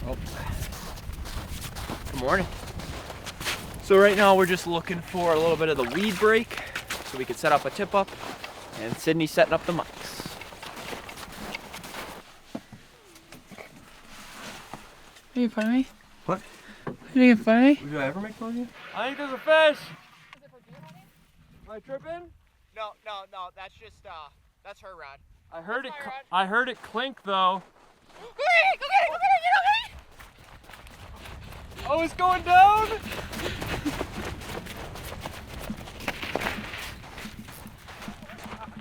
Oh. Good morning. So right now we're just looking for a little bit of the weed break so we can set up a tip up, and Sydney's setting up the mics. Are you fun of me? What? Are you making fun of me? Did I ever make fun of you? I think there's a fish! Is it for deer hunting? Am I tripping? No, that's just, that's her rod. I heard That's my rod. I heard it clink though. Go get it! Go get it! Go get it! Oh, it's going down!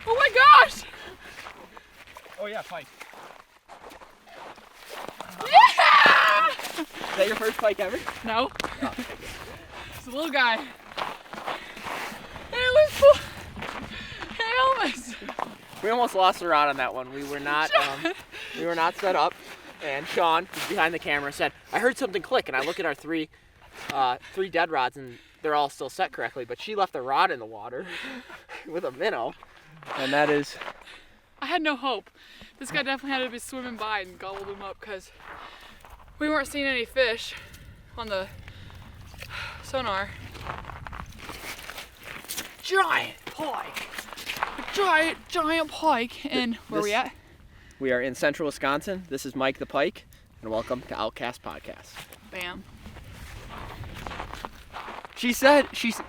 Oh my gosh! Oh yeah, pike. Yeah! Is that your first pike ever? No. Oh. It's a little guy. It was full. Elvis. We almost lost the rod on that one. We were not set up, and Sean, who's behind the camera, said, "I heard something click," and I look at our three dead rods, and they're all still set correctly, but she left the rod in the water with a minnow, and that is... I had no hope. This guy definitely had to be swimming by and gobbled him up because we weren't seeing any fish on the sonar. Giant pike. A giant pike. And where are we at? We are in central Wisconsin. This is Mike the Pike, and welcome to Outcasts Podcast. Bam.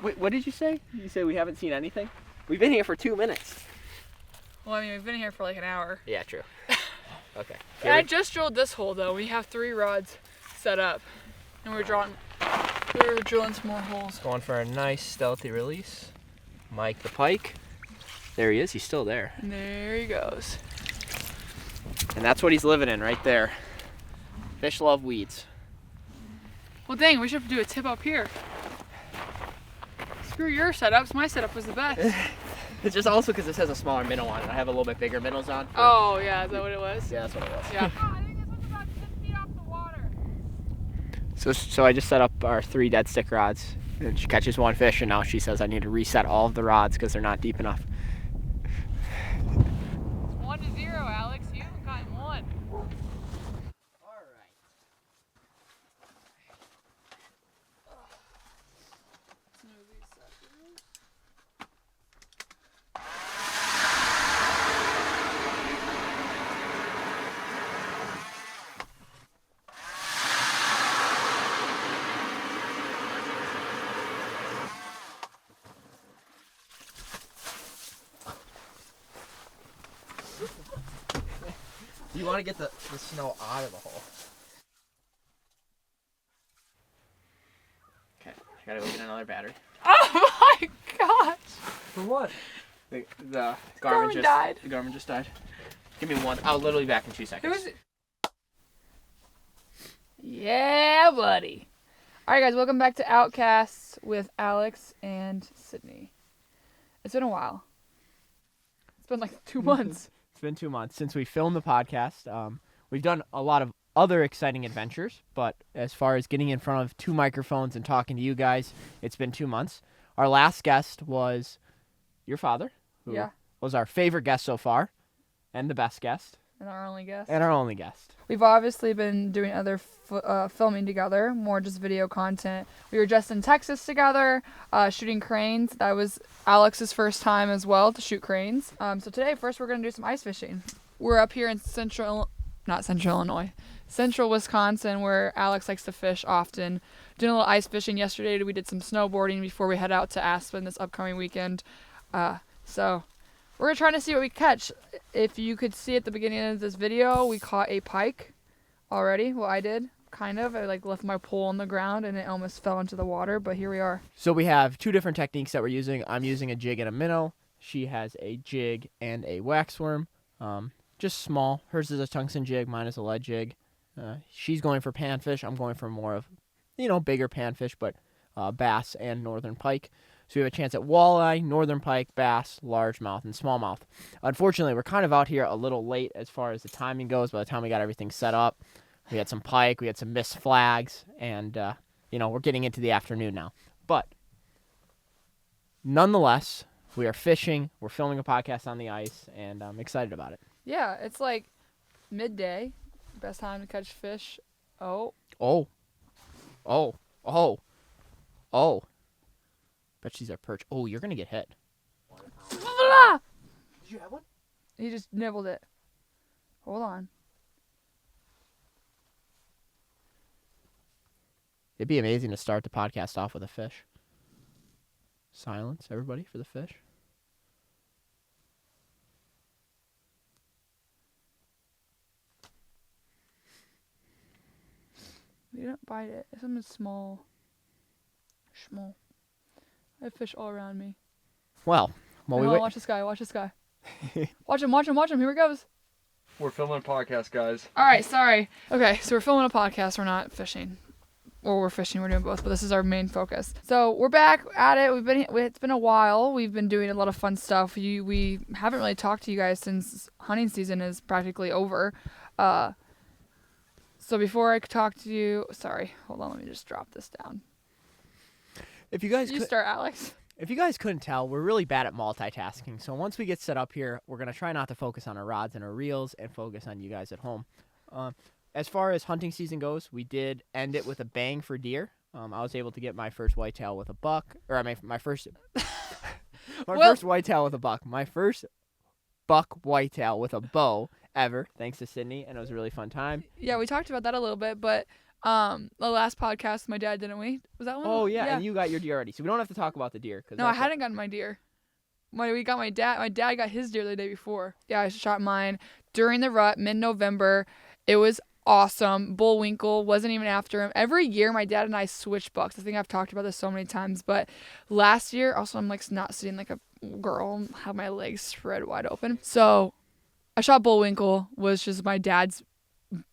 Wait, what did you say? You say we haven't seen anything? We've been here for 2 minutes. Well, I mean, we've been here for like an hour. Yeah, true. Okay. I just drilled this hole though. We have 3 rods set up, and we're drilling some more holes. Going for a nice stealthy release. Mike the Pike. There he is. He's still there. And there he goes. And that's what he's living in right there. Fish love weeds. Well, dang, we should have to do a tip up here. Screw your setups. My setup was the best. It's just also because this has a smaller minnow on it. I have a little bit bigger minnows on. Oh, yeah. Is that what it was? Yeah, that's what it was. Yeah. I think this one's about 6 feet off the water. So I just set up our 3 dead stick rods, and she catches 1 fish, and now she says I need to reset all of the rods because they're not deep enough. It's 1-0, Alex. You haven't gotten one. You want to get the snow out of the hole. Okay, I gotta go get another battery. Oh my gosh! For what? The Garmin died. The Garmin just died. Give me one. I'll literally be back in 2 seconds. Yeah, buddy. All right, guys, welcome back to Outcasts with Alex and Sydney. It's been a while. It's been like 2 months. It's been 2 months since we filmed the podcast. We've done a lot of other exciting adventures, but as far as getting in front of 2 microphones and talking to you guys, it's been 2 months. Our last guest was your father, who was our favorite guest so far, and the best guest. And our only guest. And our only guest. We've obviously been doing other filming together, more just video content. We were just in Texas together, shooting cranes. That was Alex's first time as well to shoot cranes. So today, first we're going to do some ice fishing. We're up here in central Wisconsin, where Alex likes to fish often. Doing a little ice fishing yesterday. We did some snowboarding before we head out to Aspen this upcoming weekend. So we're trying to see what we catch. If you could see at the beginning of this video, we caught a pike already. Well, I did, kind of. I left my pole on the ground and it almost fell into the water, but here we are. So we have 2 different techniques that we're using. I'm using a jig and a minnow. She has a jig and a waxworm. Just small. Hers is a tungsten jig. Mine is a lead jig. She's going for panfish. I'm going for more of, bigger panfish, but bass and northern pike. So we have a chance at walleye, northern pike, bass, largemouth, and smallmouth. Unfortunately, we're kind of out here a little late as far as the timing goes. By the time we got everything set up, we had some pike, we had some missed flags, and, we're getting into the afternoon now. But nonetheless, we are fishing. We're filming a podcast on the ice, and I'm excited about it. Yeah, it's like midday. Best time to catch fish Oh. Oh. Oh. Oh. Oh. Bet she's a perch. Oh, you're going to get hit. Did you have one? He just nibbled it. Hold on. It'd be amazing to start the podcast off with a fish. Silence, everybody, for the fish. You don't bite it. It's something small. Small. I have fish all around me. Well, while we Hold on, wait. watch this guy. Watch this guy. Watch him. Watch him. Watch him. Here he goes. We're filming a podcast, guys. All right. Sorry. Okay. So we're filming a podcast. We're not fishing. Or we're fishing. We're doing both. But this is our main focus. So we're back at it. It's been a while. We've been doing a lot of fun stuff. We haven't really talked to you guys since hunting season is practically over. So before I talk to you, sorry. Hold on. Let me just drop this down. If you guys You could, start, Alex. if you guys couldn't tell, we're really bad at multitasking. So once we get set up here, we're going to try not to focus on our rods and our reels and focus on you guys at home. As far as hunting season goes, we did end it with a bang for deer. I was able to get my first whitetail with a buck, or my first first whitetail with a buck. My first buck whitetail with a bow ever, thanks to Sydney, and it was a really fun time. Yeah, we talked about that a little bit, but the last podcast, my dad, didn't we? Was that one? Oh yeah, and you got your deer already, so we don't have to talk about the deer. No, I hadn't gotten my deer. We got my dad. My dad got his deer the day before. Yeah, I shot mine during the rut, mid-November. It was awesome. Bullwinkle, wasn't even after him. Every year, my dad and I switch bucks. I think I've talked about this so many times, but last year, also, I'm like not sitting like a girl, have my legs spread wide open. So I shot Bullwinkle, was just my dad's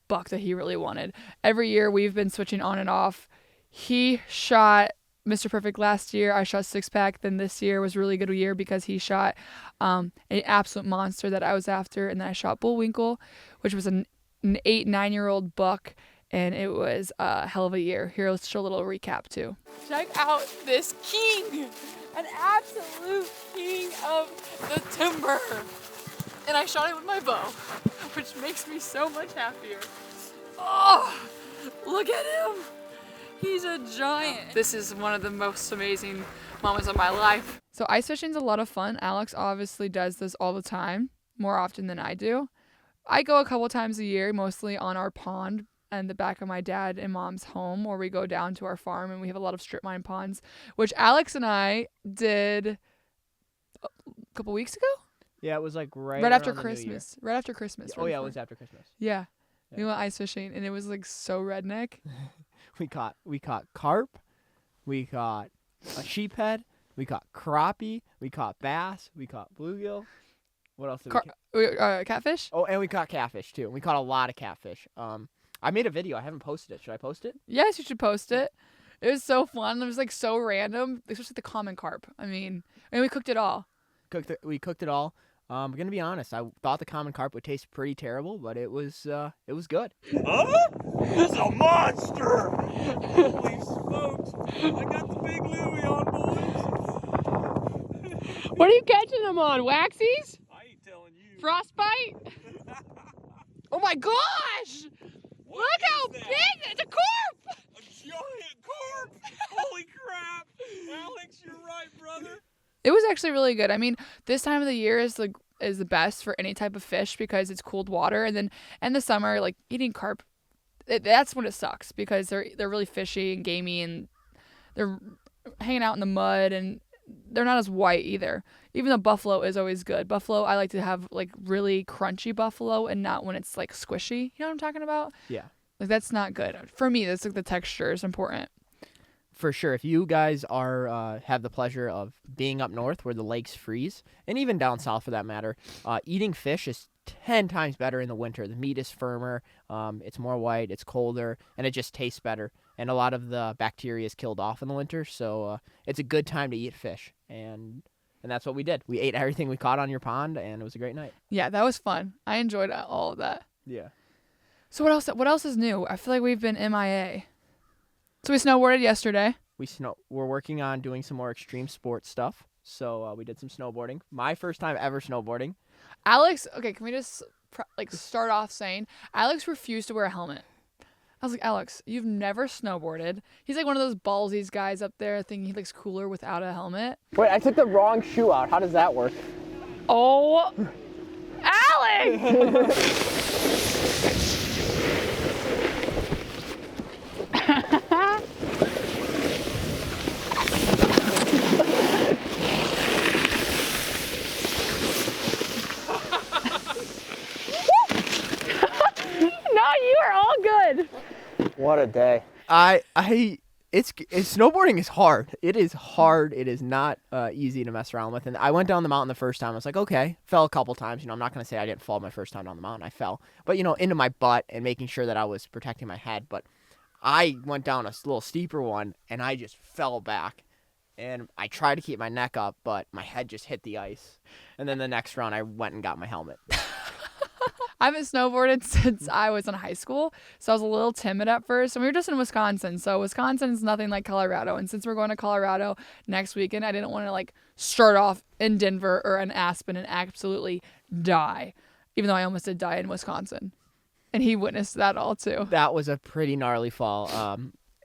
buck that he really wanted. Every year, we've been switching on and off. He shot Mr. Perfect last year. I shot Six Pack. Then this year was a really good year because he shot an absolute monster that I was after. And then I shot Bullwinkle, which was an 8-9-year-old buck, and it was a hell of a year. Here, let's show a little recap too. Check out this king, an absolute king of the timber. And I shot it with my bow, which makes me so much happier. Oh, look at him. He's a giant. This is one of the most amazing moments of my life. So ice fishing is a lot of fun. Alex obviously does this all the time, more often than I do. I go a couple times a year, mostly on our pond and the back of my dad and mom's home, or we go down to our farm and we have a lot of strip mine ponds, which Alex and I did a couple weeks ago. Yeah, it was like right after around the New Year. Christmas. Right after Christmas. Oh yeah, it was after Christmas. Yeah. Yeah. We went ice fishing and it was like so redneck. We caught carp, we caught a sheephead, we caught crappie, we caught bass, we caught bluegill. What else did we catch? Catfish? Oh, and we caught catfish too. We caught a lot of catfish. I made a video. I haven't posted it. Should I post it? Yes, you should post it. It was so fun. It was like so random, especially the common carp. I mean, and we cooked it all. We cooked it all. I'm gonna be honest. I thought the common carp would taste pretty terrible, but it was good. Huh? It's a monster! Holy smokes! I got the big Louie on, boys! What are you catching them on? Waxies? I ain't telling you. Frostbite? Oh my gosh! What Look how is that? big! It's a carp! A giant carp! Holy crap! Alex, you're right, brother. It was actually really good. I mean, this time of the year is the best for any type of fish because it's cold water, and then in the summer, like eating carp, that's when it sucks because they're really fishy and gamey and they're hanging out in the mud and they're not as white either. Even though buffalo is always good. Buffalo, I like to have like really crunchy buffalo and not when it's like squishy. You know what I'm talking about? Yeah. Like that's not good for me. That's like the texture is important. For sure. If you guys are have the pleasure of being up north where the lakes freeze, and even down south for that matter, eating fish is 10 times better in the winter. The meat is firmer, it's more white, it's colder, and it just tastes better. And a lot of the bacteria is killed off in the winter, so it's a good time to eat fish. And that's what we did. We ate everything we caught on your pond, and it was a great night. Yeah, that was fun. I enjoyed all of that. Yeah. So what else is new? I feel like we've been MIA. So we snowboarded yesterday. We're working on doing some more extreme sports stuff. So we did some snowboarding. My first time ever snowboarding. Alex, okay, can we just start off saying Alex refused to wear a helmet. I was like, Alex, you've never snowboarded. He's like one of those ballsy guys up there thinking he looks cooler without a helmet. Wait, I took the wrong shoe out. How does that work? Oh, Alex! No, you are all good. What a day. It's snowboarding is hard. It is hard. It is not easy to mess around with. And I went down the mountain the first time. I was like, okay, fell a couple times. I'm not going to say I didn't fall my first time down the mountain. I fell. But, into my butt and making sure that I was protecting my head. But I went down a little steeper one, and I just fell back. And I tried to keep my neck up, but my head just hit the ice. And then the next round, I went and got my helmet. I haven't snowboarded since I was in high school, so I was a little timid at first. And we were just in Wisconsin, so Wisconsin is nothing like Colorado. And since we're going to Colorado next weekend, I didn't want to start off in Denver or in Aspen and absolutely die, even though I almost did die in Wisconsin. And he witnessed that all too. That was a pretty gnarly fall.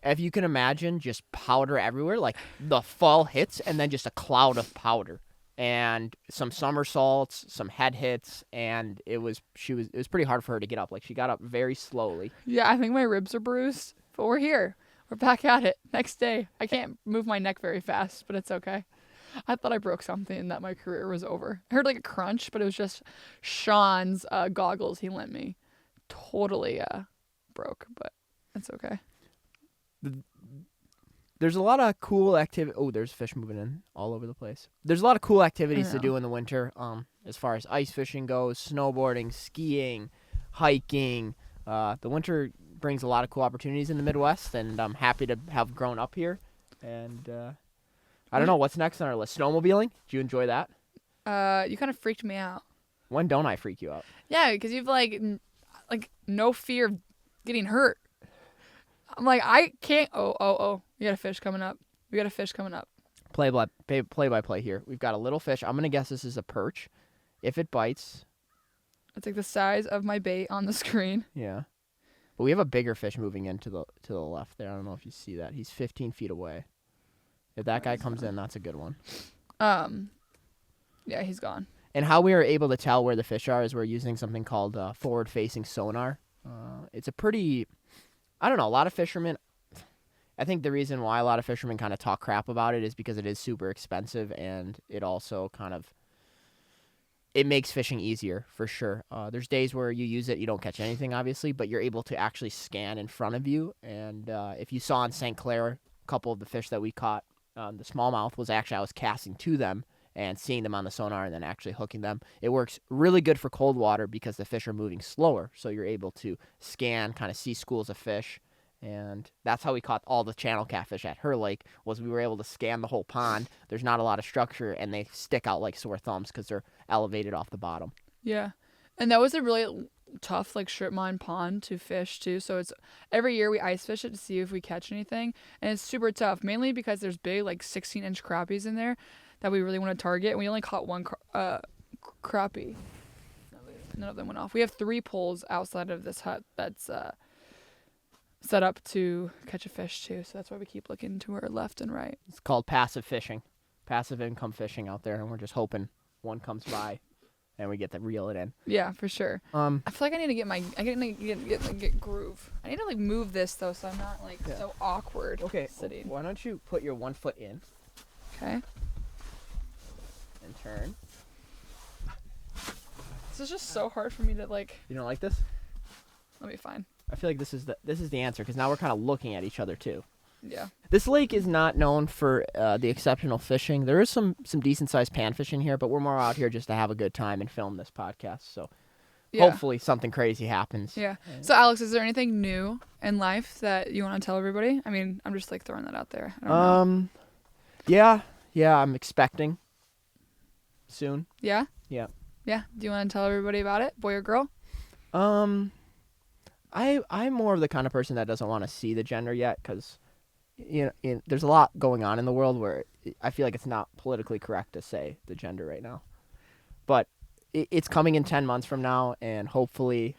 If you can imagine, just powder everywhere. Like the fall hits, and then just a cloud of powder. And some somersaults, some head hits, and it was pretty hard for her to get up. Like she got up very slowly. Yeah, I think my ribs are bruised, but we're here. We're back at it next day. I can't move my neck very fast, but it's okay. I thought I broke something and that my career was over. I heard a crunch, but it was just Sean's goggles he lent me. Totally broke, but it's okay. There's a lot of cool activity. Oh, there's fish moving in all over the place. There's a lot of cool activities to do in the winter. As far as ice fishing goes, snowboarding, skiing, hiking. The winter brings a lot of cool opportunities in the Midwest, and I'm happy to have grown up here. And I don't know what's next on our list. Snowmobiling. Do you enjoy that? You kind of freaked me out. When don't I freak you out? Yeah, because you've no fear of getting hurt. I'm like, I can't. Oh. We got a fish coming up. Play by play here. We've got a little fish. I'm going to guess this is a perch. If it bites. It's like the size of my bait on the screen. Yeah. But we have a bigger fish moving in to the left there. I don't know if you see that. He's 15 feet away. If that guy comes in, that's a good one. Yeah, he's gone. And how we are able to tell where the fish are is we're using something called forward-facing sonar. It's a pretty... I don't know, a lot of fishermen... I think the reason why a lot of fishermen kind of talk crap about it is because it is super expensive, and it also it makes fishing easier for sure. There's days where you use it, you don't catch anything, obviously, but you're able to actually scan in front of you. And if you saw in St. Clair, a couple of the fish that we caught, the smallmouth was actually, I was casting to them and seeing them on the sonar and then actually hooking them. It works really good for cold water because the fish are moving slower, so you're able to scan, kind of see schools of fish. And that's how we caught all the channel catfish at her lake, was we were able to scan the whole pond. There's not a lot of structure, and they stick out like sore thumbs because they're elevated off the bottom. Yeah. And that was a really tough, strip mine pond to fish, too. So it's every year we ice fish it to see if we catch anything. And it's super tough, mainly because there's big, 16-inch crappies in there that we really want to target. And we only caught one crappie. None of them went off. We have 3 poles outside of this hut that's... set up to catch a fish too, so that's why we keep looking to our left and right. It's called passive fishing, passive income fishing out there, and we're just hoping one comes by and we get to reel it in. Yeah, for sure. I feel like I need to get groove. I need to move this though, so I'm not so awkward. Okay, sitting. Why don't you put your one foot in? Okay. And turn. This is just so hard for me to You don't like this? Let me find. I feel like this is the answer because now we're kind of looking at each other too. Yeah. This lake is not known for the exceptional fishing. There is some decent sized pan fishing here, but we're more out here just to have a good time and film this podcast. So hopefully something crazy happens. Yeah. So Alex, is there anything new in life that you want to tell everybody? I mean, I'm just throwing that out there. I don't know. Yeah, I'm expecting soon. Yeah. Yeah. Yeah. Do you want to tell everybody about it, boy or girl? I'm more of the kind of person that doesn't want to see the gender yet because, there's a lot going on in the world where I feel like it's not politically correct to say the gender right now. But it's coming in 10 months from now, and hopefully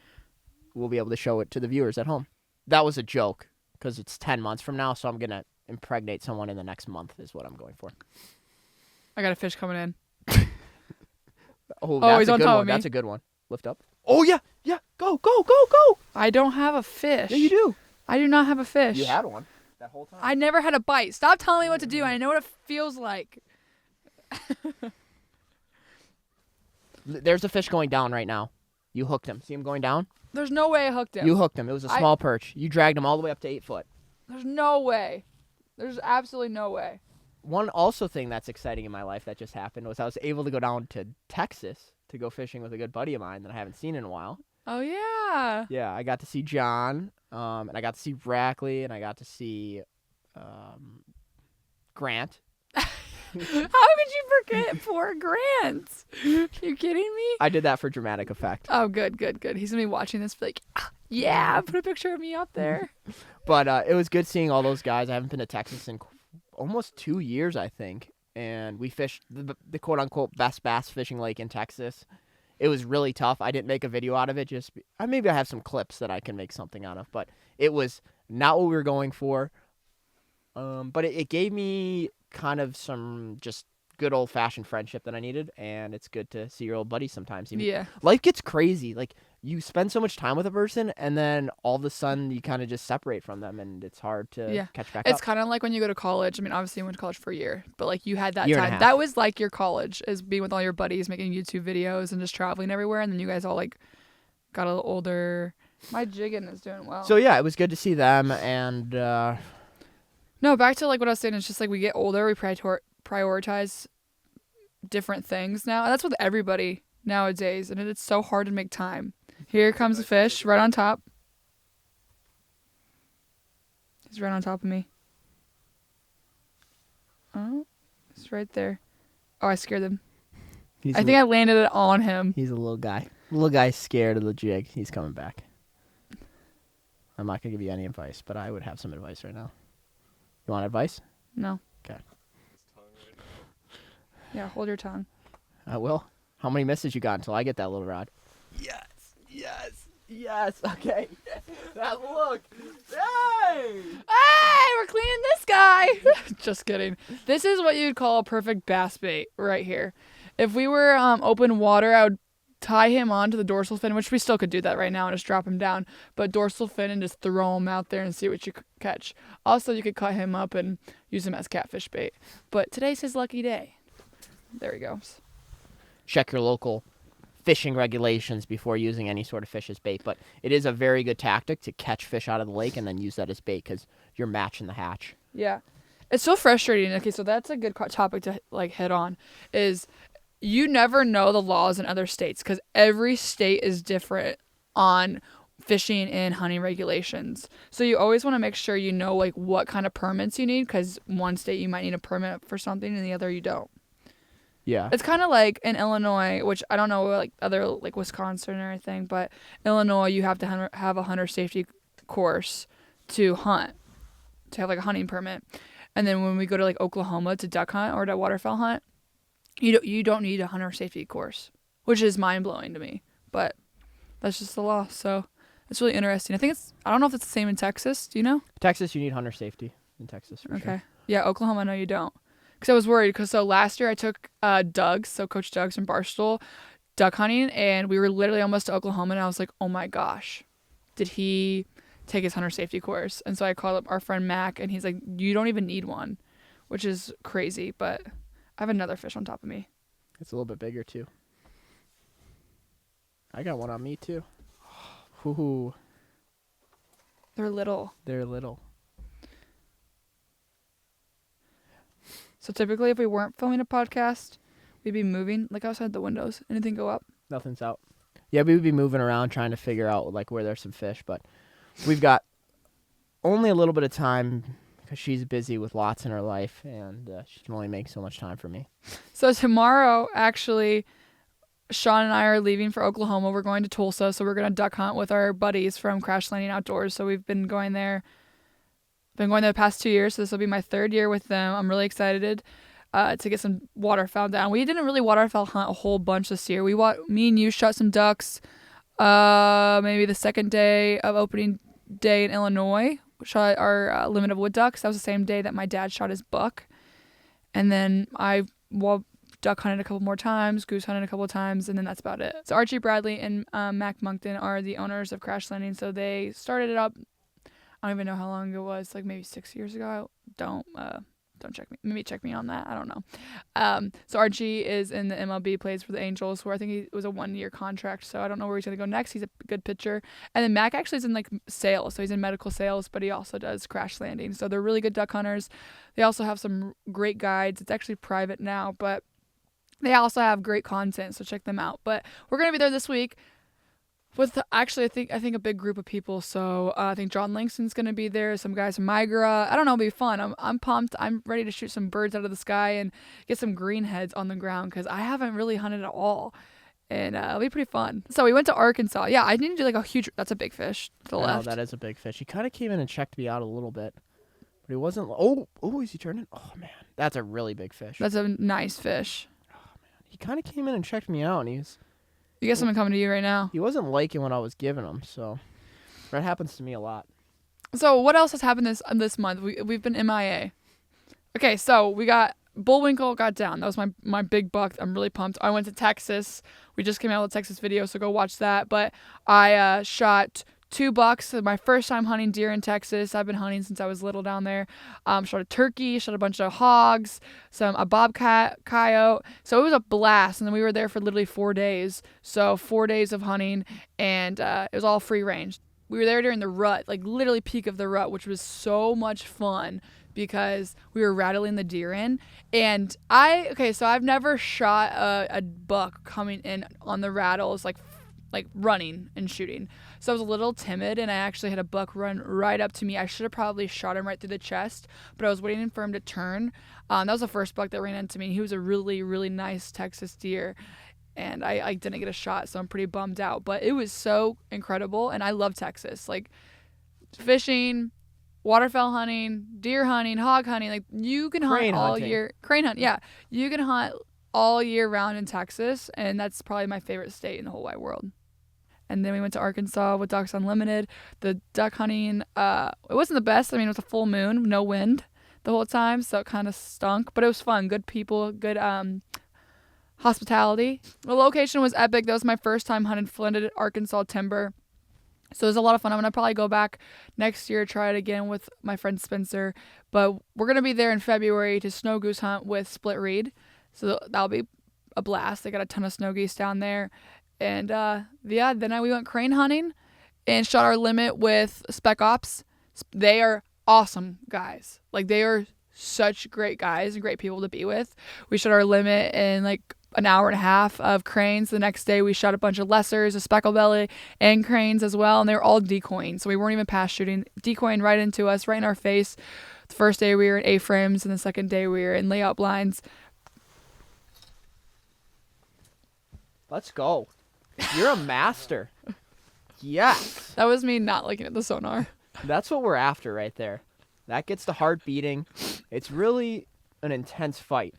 we'll be able to show it to the viewers at home. that was a joke because it's 10 months from now, so I'm going to impregnate someone in the next month is what I'm going for. I got a fish coming in. Oh, Oh, that's he's a on good top one. of me. That's a good one. Lift up. Oh, yeah. Yeah. Go, go, go, go. I don't have a fish. Yeah, you do. I do not have a fish. You had one that whole time. I never had a bite. Stop telling me what to do. I know what it feels like. There's a fish going down right now. You hooked him. See him going down? There's no way I hooked him. You hooked him. It was a small perch. You dragged him all the way up to 8 foot. There's no way. There's absolutely no way. One also thing that's exciting in my life that just happened was I was able to go down to Texas to go fishing with a good buddy of mine that I haven't seen in a while. Oh, yeah. Yeah, I got to see John, and I got to see Brackley, and I got to see Grant. How could you forget poor Grant? You kidding me? I did that for dramatic effect. Oh, good, good, good. He's going to be watching this be like, yeah, put a picture of me up there. But it was good seeing all those guys. I haven't been to Texas in almost 2 years, I think. And we fished the quote-unquote best bass fishing lake in Texas. It was really tough. I didn't make a video out of it. Maybe I have some clips that I can make something out of. But it was not what we were going for. But it gave me kind of some just good old-fashioned friendship that I needed. And it's good to see your old buddies sometimes. Yeah. Life gets crazy. Like, you spend so much time with a person, and then all of a sudden you kind of just separate from them, and it's hard to catch back up. It's kind of like when you go to college. I mean, obviously you went to college for a year, but like you had that Year and a time. half. That was like your college, is being with all your buddies, making YouTube videos and just traveling everywhere. And then you guys all like got a little older. My jigging is doing well. So yeah, it was good to see them, and No, back to like what I was saying. It's just like we get older, we prioritize different things now. And that's with everybody nowadays. And it's so hard to make time. Here comes a fish right on top. He's right on top of me. Oh, he's right there. Oh, I scared him. I think I landed it on him. he's a little guy. Little guy's scared of the jig. He's coming back. I'm not gonna give you any advice, but I would have some advice right now. You want advice? No. Okay. Yeah, hold your tongue. I will. How many misses you got until I get that little rod? Yes. Okay. That look. Hey! Hey, we're cleaning this guy. Just kidding. This is what you'd call a perfect bass bait right here. If we were open water, I would tie him onto the dorsal fin, which we still could do that right now and just drop him down. But dorsal fin and just throw him out there and see what you catch. Also, you could cut him up and use him as catfish bait. But today's his lucky day. There he goes. Check your local fishing regulations before using any sort of fish as bait, but it is a very good tactic to catch fish out of the lake and then use that as bait because you're matching the hatch. Yeah. It's so frustrating. Okay, so that's a good topic to like hit on is you never know the laws in other states because every state is different on fishing and hunting regulations. So you always want to make sure you know like what kind of permits you need because one state you might need a permit for something and the other you don't. Yeah. It's kind of like in Illinois, which I don't know like other like Wisconsin or anything, but Illinois you have to have a hunter safety course to hunt, to have like a hunting permit. And then when we go to like Oklahoma to duck hunt or to waterfowl hunt, you don't need a hunter safety course, which is mind blowing to me. But that's just the law, so it's really interesting. I don't know if it's the same in Texas. Do you know? Texas, you need hunter safety in Texas for Okay. sure. Yeah, Oklahoma, no, you don't. Because I was worried. So last year I took Doug's, so Coach Doug's from Barstool, duck hunting, and we were literally almost to Oklahoma, and I was like, oh my gosh, did he take his hunter safety course? And so I called up our friend Mac, and he's like, you don't even need one, which is crazy, but I have another fish on top of me. It's a little bit bigger too. I got one on me too. Ooh, They're little. they're little. So typically if we weren't filming a podcast, we'd be moving like outside the windows. Anything go up? Nothing's out. Yeah, we would be moving around trying to figure out like where there's some fish, but we've got only a little bit of time because she's busy with lots in her life, and she can only make so much time for me. So tomorrow, actually, Sean and I are leaving for Oklahoma. We're going to Tulsa, so we're going to duck hunt with our buddies from Crash Landing Outdoors. So we've been going there. Been going there the past 2 years, so this will be my third year with them. I'm really excited to get some waterfowl down. We didn't really waterfowl hunt a whole bunch this year. Me and you shot some ducks maybe the second day of opening day in Illinois. Shot our limit of wood ducks. That was the same day that my dad shot his buck. And then I duck hunted a couple more times, goose hunted a couple of times, and then that's about it. So Archie Bradley and Mac Moncton are the owners of Crash Landing. So they started it up. I don't even know how long ago it was, like maybe 6 years ago. Don't check me. Maybe check me on that. I don't know. So Archie is in the MLB, plays for the Angels, where I think it was a 1-year contract. So I don't know where he's gonna go next. He's a good pitcher. And then Mac actually is in like sales, so he's in medical sales, but he also does Crash Landing. So they're really good duck hunters. They also have some great guides. It's actually private now, but they also have great content. So check them out. But we're gonna be there this week. With actually, I think a big group of people. So I think John Langston's gonna be there. Some guys from Migra. I don't know. It'll be fun. I'm pumped. I'm ready to shoot some birds out of the sky and get some greenheads on the ground because I haven't really hunted at all, and it'll be pretty fun. So we went to Arkansas. Yeah, I need to do like a huge. That's a big fish to the left. Oh, that is a big fish. He kind of came in and checked me out a little bit, but he wasn't. Oh, is he turning? Oh man, that's a really big fish. That's a nice fish. He kind of came in and checked me out, and You got someone coming to you right now. he wasn't liking what I was giving him. So that happens to me a lot. So what else has happened this month? We've been MIA. Okay, so we got Bullwinkle got down. That was my big buck. I'm really pumped. I went to Texas. We just came out with a Texas video, so go watch that. But I shot 2 bucks. My first time hunting deer in Texas. I've been hunting since I was little down there. Shot a turkey, shot a bunch of hogs, a bobcat, coyote. So it was a blast. And then we were there for literally 4 days. So 4 days of hunting, and it was all free range. We were there during the rut, like literally peak of the rut, which was so much fun because we were rattling the deer in. And so I've never shot a buck coming in on the rattles, like running and shooting. So I was a little timid, and I actually had a buck run right up to me. I should have probably shot him right through the chest, but I was waiting for him to turn. That was the first buck that ran into me. He was a really, really nice Texas deer, and I didn't get a shot, so I'm pretty bummed out. But it was so incredible, and I love Texas. Like fishing, waterfowl hunting, deer hunting, hog hunting. Like you can hunt all year. Crane hunt, yeah. You can hunt all year round in Texas, and that's probably my favorite state in the whole wide world. And then we went to Arkansas with Ducks Unlimited. The duck hunting, it wasn't the best. I mean, it was a full moon, no wind the whole time, so it kind of stunk. But it was fun. Good people, good hospitality. The location was epic. That was my first time hunting flinted Arkansas timber. So it was a lot of fun. I'm going to probably go back next year, try it again with my friend Spencer. But we're going to be there in February to snow goose hunt with Split Reed. So that'll be a blast. They got a ton of snow geese down there. And then we went crane hunting and shot our limit with Spec Ops. They are awesome guys. Like they are such great guys and great people to be with. We shot our limit in like an hour and a half of cranes. The next day we shot a bunch of lessers, a speckle belly, and cranes as well. And they were all decoying. So we weren't even pass shooting, decoying right into us, right in our face. The first day we were in A-frames, and the second day we were in layout blinds. Let's go. You're a master. Yes. That was me not looking at the sonar. That's what we're after right there. That gets the heart beating. It's really an intense fight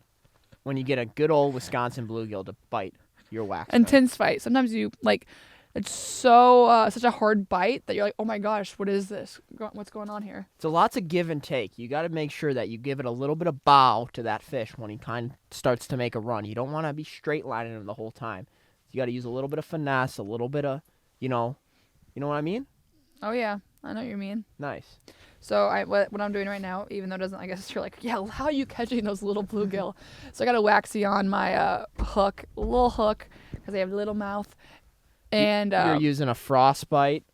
when you get a good old Wisconsin bluegill to bite your wax. Intense fight. Sometimes you it's so such a hard bite that you're like, oh my gosh, what is this? What's going on here? So lots of give and take. You got to make sure that you give it a little bit of bow to that fish when he kind of starts to make a run. You don't want to be straight lining him the whole time. You got to use a little bit of finesse, a little bit of, you know what I mean? Oh yeah, I know what you mean. Nice. So what I'm doing right now, even though it doesn't, I guess you're like, yeah, how are you catching those little bluegill? So I got a waxy on my hook, little hook, because they have a little mouth, and you're using a Frostbite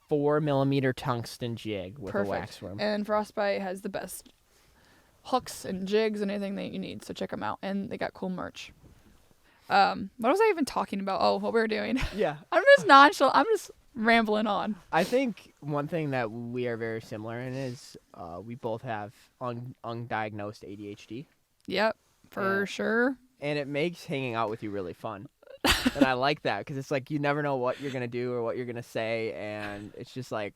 4mm tungsten jig with perfect. a wax worm. And Frostbite has the best hooks and jigs and anything that you need. So check them out, and they got cool merch. What was I even talking about? Oh, what we were doing. Yeah. I'm just nonchalant. I'm just rambling on. I think one thing that we are very similar in is we both have undiagnosed ADHD. Yep, for sure. And it makes hanging out with you really fun. And I like that because it's like you never know what you're going to do or what you're going to say. And it's just like,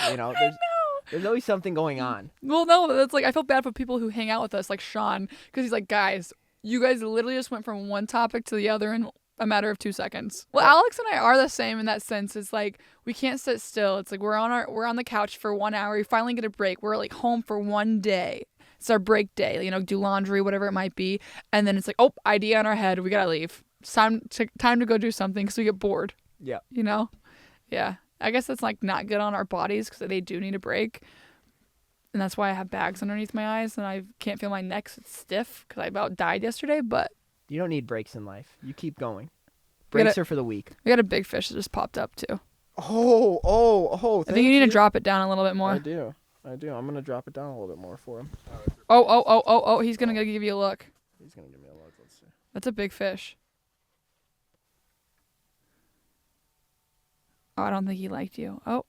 there's always something going on. Well, no, that's like I feel bad for people who hang out with us, like Sean, because he's like, guys, you guys literally just went from one topic to the other in a matter of 2 seconds. Well, Alex and I are the same in that sense. It's like we can't sit still. It's like we're on the couch for 1 hour. We finally get a break. We're like home for one day. It's our break day. You know, do laundry, whatever it might be, and then it's like, oh, idea on our head. We gotta leave. It's time to go do something because we get bored. Yeah. You know. Yeah. I guess that's like not good on our bodies because they do need a break. And that's why I have bags underneath my eyes and I can't feel my neck. It's stiff because I about died yesterday. But You don't need breaks in life. You keep going. Breaks are for the weak. we got a big fish that just popped up too. Oh! I think you need to drop it down a little bit more. I do. I'm gonna drop it down a little bit more for him. Oh! He's gonna give you a look. He's gonna give me a look. Let's see. That's a big fish. Oh, I don't think he liked you. Oh,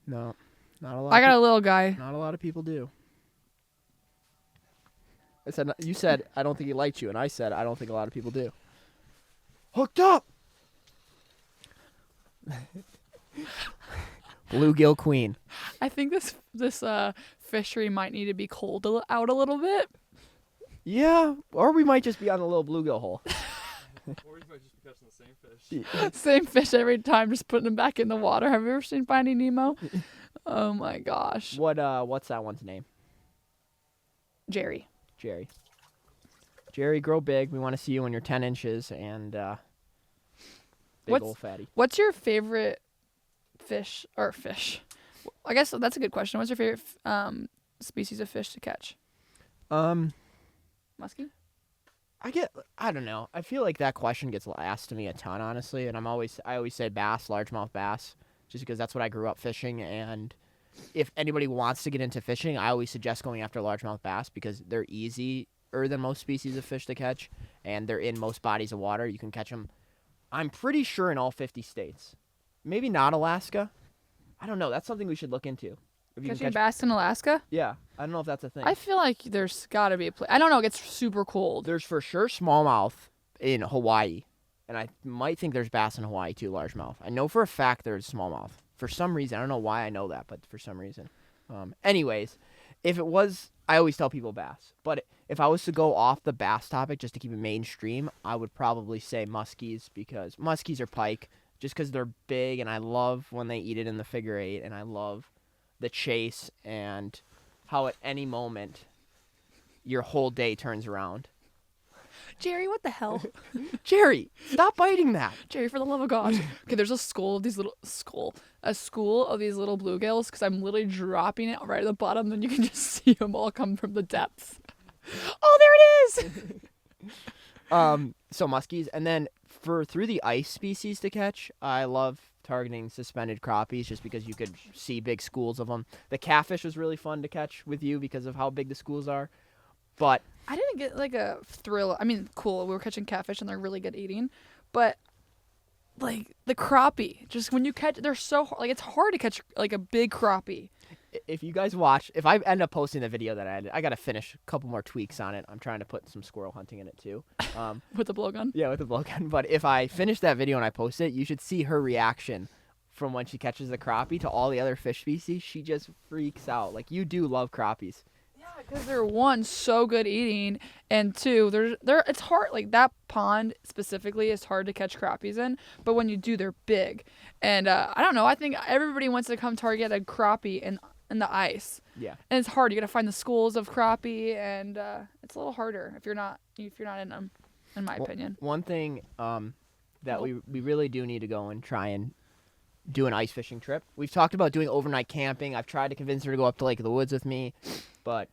No, not a lot. I got a little guy. Not a lot of people do. You said I don't think he liked you, and I said I don't think a lot of people do. Hooked up. Bluegill queen. I think this fishery might need to be cold out a little bit. Yeah, or we might just be on a little bluegill hole. Or you might just be catching the same fish. Same fish every time, just putting them back in the water. Have you ever seen Finding Nemo? Oh my gosh. What's that one's name? Jerry. Jerry. Jerry, grow big. We want to see you when you're 10 inches and big old fatty. What's your favorite fish? I guess that's a good question. What's your favorite species of fish to catch? Muskie? I don't know. I feel like that question gets asked to me a ton, honestly, and I always say bass, largemouth bass, just because that's what I grew up fishing. And if anybody wants to get into fishing, I always suggest going after largemouth bass because they're easier than most species of fish to catch, and they're in most bodies of water. You can catch them. I'm pretty sure in all 50 states, maybe not Alaska. I don't know. That's something we should look into. If you can Catching catch, bass in Alaska? yeah, I don't know if that's a thing. I feel like there's got to be a place. I don't know. It gets super cold. There's for sure smallmouth in Hawaii, and I might think there's bass in Hawaii too, largemouth. I know for a fact there's smallmouth. For some reason, I don't know why I know that, but for some reason. Anyways, if it was, I always tell people bass. But if I was to go off the bass topic just to keep it mainstream, I would probably say muskies because muskies are pike just because they're big, and I love when they eat it in the figure eight, and I love the chase and how at any moment your whole day turns around. Jerry, what the hell? Jerry, stop biting that. Jerry, for the love of God. Okay, there's a school of these little bluegills because I'm literally dropping it right at the bottom, then you can just see them all come from the depths. Oh, there it is. So muskies, and then through the ice species to catch, I love targeting suspended crappies just because you could see big schools of them. The catfish was really fun to catch with you because of how big the schools are. But I didn't get like a thrill. I mean, cool, we were catching catfish and they're really good eating, but like the crappie, just when you catch, they're so hard. Like it's hard to catch like a big crappie. if you guys watch, if I end up posting the video that I got to finish a couple more tweaks on it. I'm trying to put some squirrel hunting in it too. With the blowgun? Yeah, with the blowgun. But if I finish that video and I post it, you should see her reaction from when she catches the crappie to all the other fish species. She just freaks out. Like, you do love crappies. Yeah, because they're one, so good eating, and two, they're it's hard. Like that pond specifically is hard to catch crappies in, but when you do, they're big. And I don't know. I think everybody wants to come target a crappie in the ice. Yeah. And it's hard. You got to find the schools of crappie, and it's a little harder if you're not in them, in my opinion. One thing that we really do need to go and try and do an ice fishing trip. We've talked about doing overnight camping. I've tried to convince her to go up to Lake of the Woods with me, but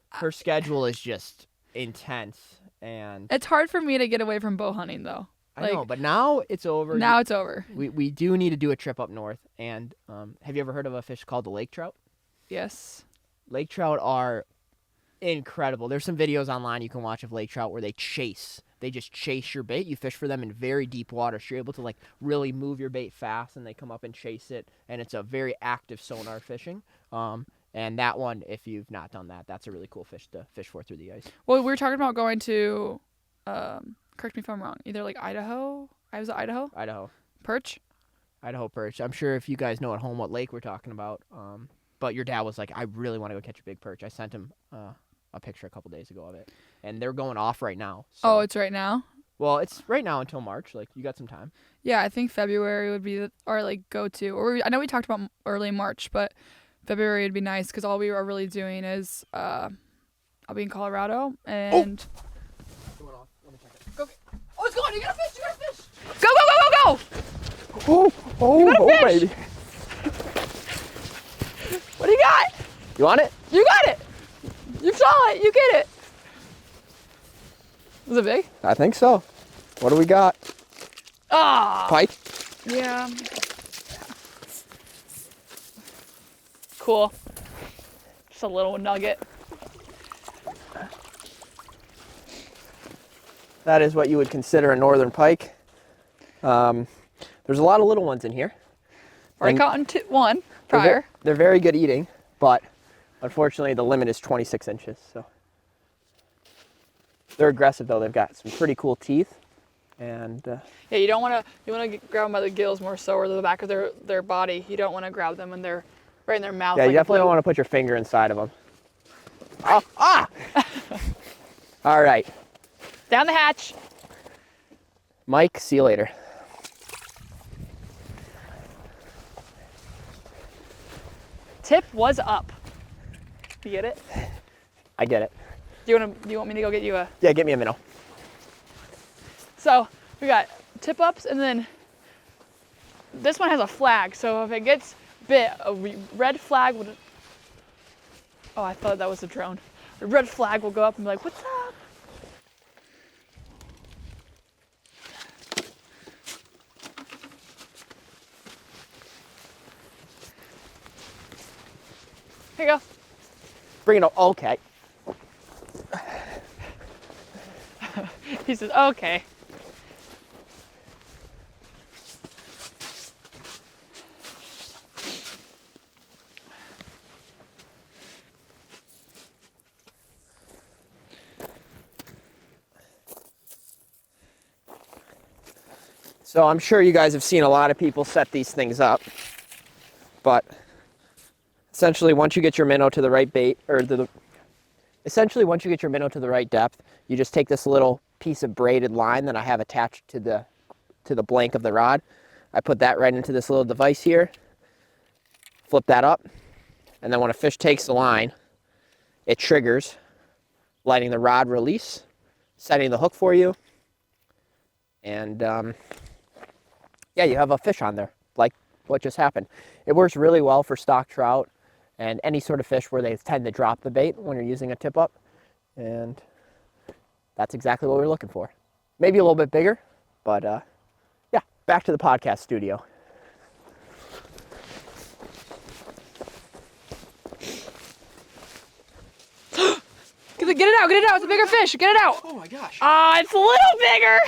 her schedule is just intense, and It's hard for me to get away from bow hunting, though. I know, but now it's over. Now it's over. We do need to do a trip up north. And have you ever heard of a fish called the lake trout? Yes. Lake trout are incredible. There's some videos online you can watch of lake trout where they just chase your bait. You fish for them in very deep water, so you're able to like really move your bait fast, and they come up and chase it. And it's a very active sonar fishing. And that one, if you've not done that, that's a really cool fish to fish for through the ice. Well, we were talking about going to, correct me if I'm wrong, either like Idaho. Was it Idaho? Idaho Perch? Idaho perch. I'm sure if you guys know at home what lake we're talking about. But your dad was like, I really want to go catch a big perch. I sent him a picture a couple days ago of it, and they're going off right now. So, Oh, it's right now? Well, it's right now until March. Like, you got some time. Yeah, I think February would be our like go-to. I know we talked about early March, but February would be nice because all we are really doing is I'll be in Colorado and. Go. Oh, it's gone! You got a fish! You got a fish! Go! Go! Go! Go! Go! Oh, fish. baby. What do you got? You want it? You got it! You saw it! You get it! Was it big? I think so. What do we got? Ah! Pike? Yeah. Cool. Just a little nugget. That is what you would consider a northern pike. There's a lot of little ones in here. Already caught one They're prior. They're very good eating, but unfortunately the limit is 26 inches. So they're aggressive though. They've got some pretty cool teeth, and Yeah, you don't want to. You want to grab them by the gills more so, or the back of their body. You don't want to grab them when they're right in their mouth. yeah, like you definitely a don't want to put your finger inside of them. Oh, ah! All right, Down the hatch. Mike. See you later. Tip was up. You get it? I get it. Do you want me to go get you a? Yeah, get me a minnow. So we got tip ups, and then this one has a flag. So if it gets bit, a red flag would. Oh, I thought that was a drone. A red flag will go up and be like, "What's up?" Here you go. Bring it up. Okay. He says, "Okay." So I'm sure you guys have seen a lot of people set these things up, but essentially once you get your minnow to the right bait, or essentially once you get your minnow to the right depth, you just take this little piece of braided line that I have attached to the blank of the rod. I put that right into this little device here, flip that up, and then when a fish takes the line, it triggers, letting the rod release, setting the hook for you, and yeah, you have a fish on there, like what just happened. It works really well for stock trout and any sort of fish where they tend to drop the bait when you're using a tip up. And that's exactly what we're looking for. Maybe a little bit bigger, but yeah, back to the podcast studio. Get it out, it's a bigger fish, get it out. Oh my gosh, Ah, it's a little bigger.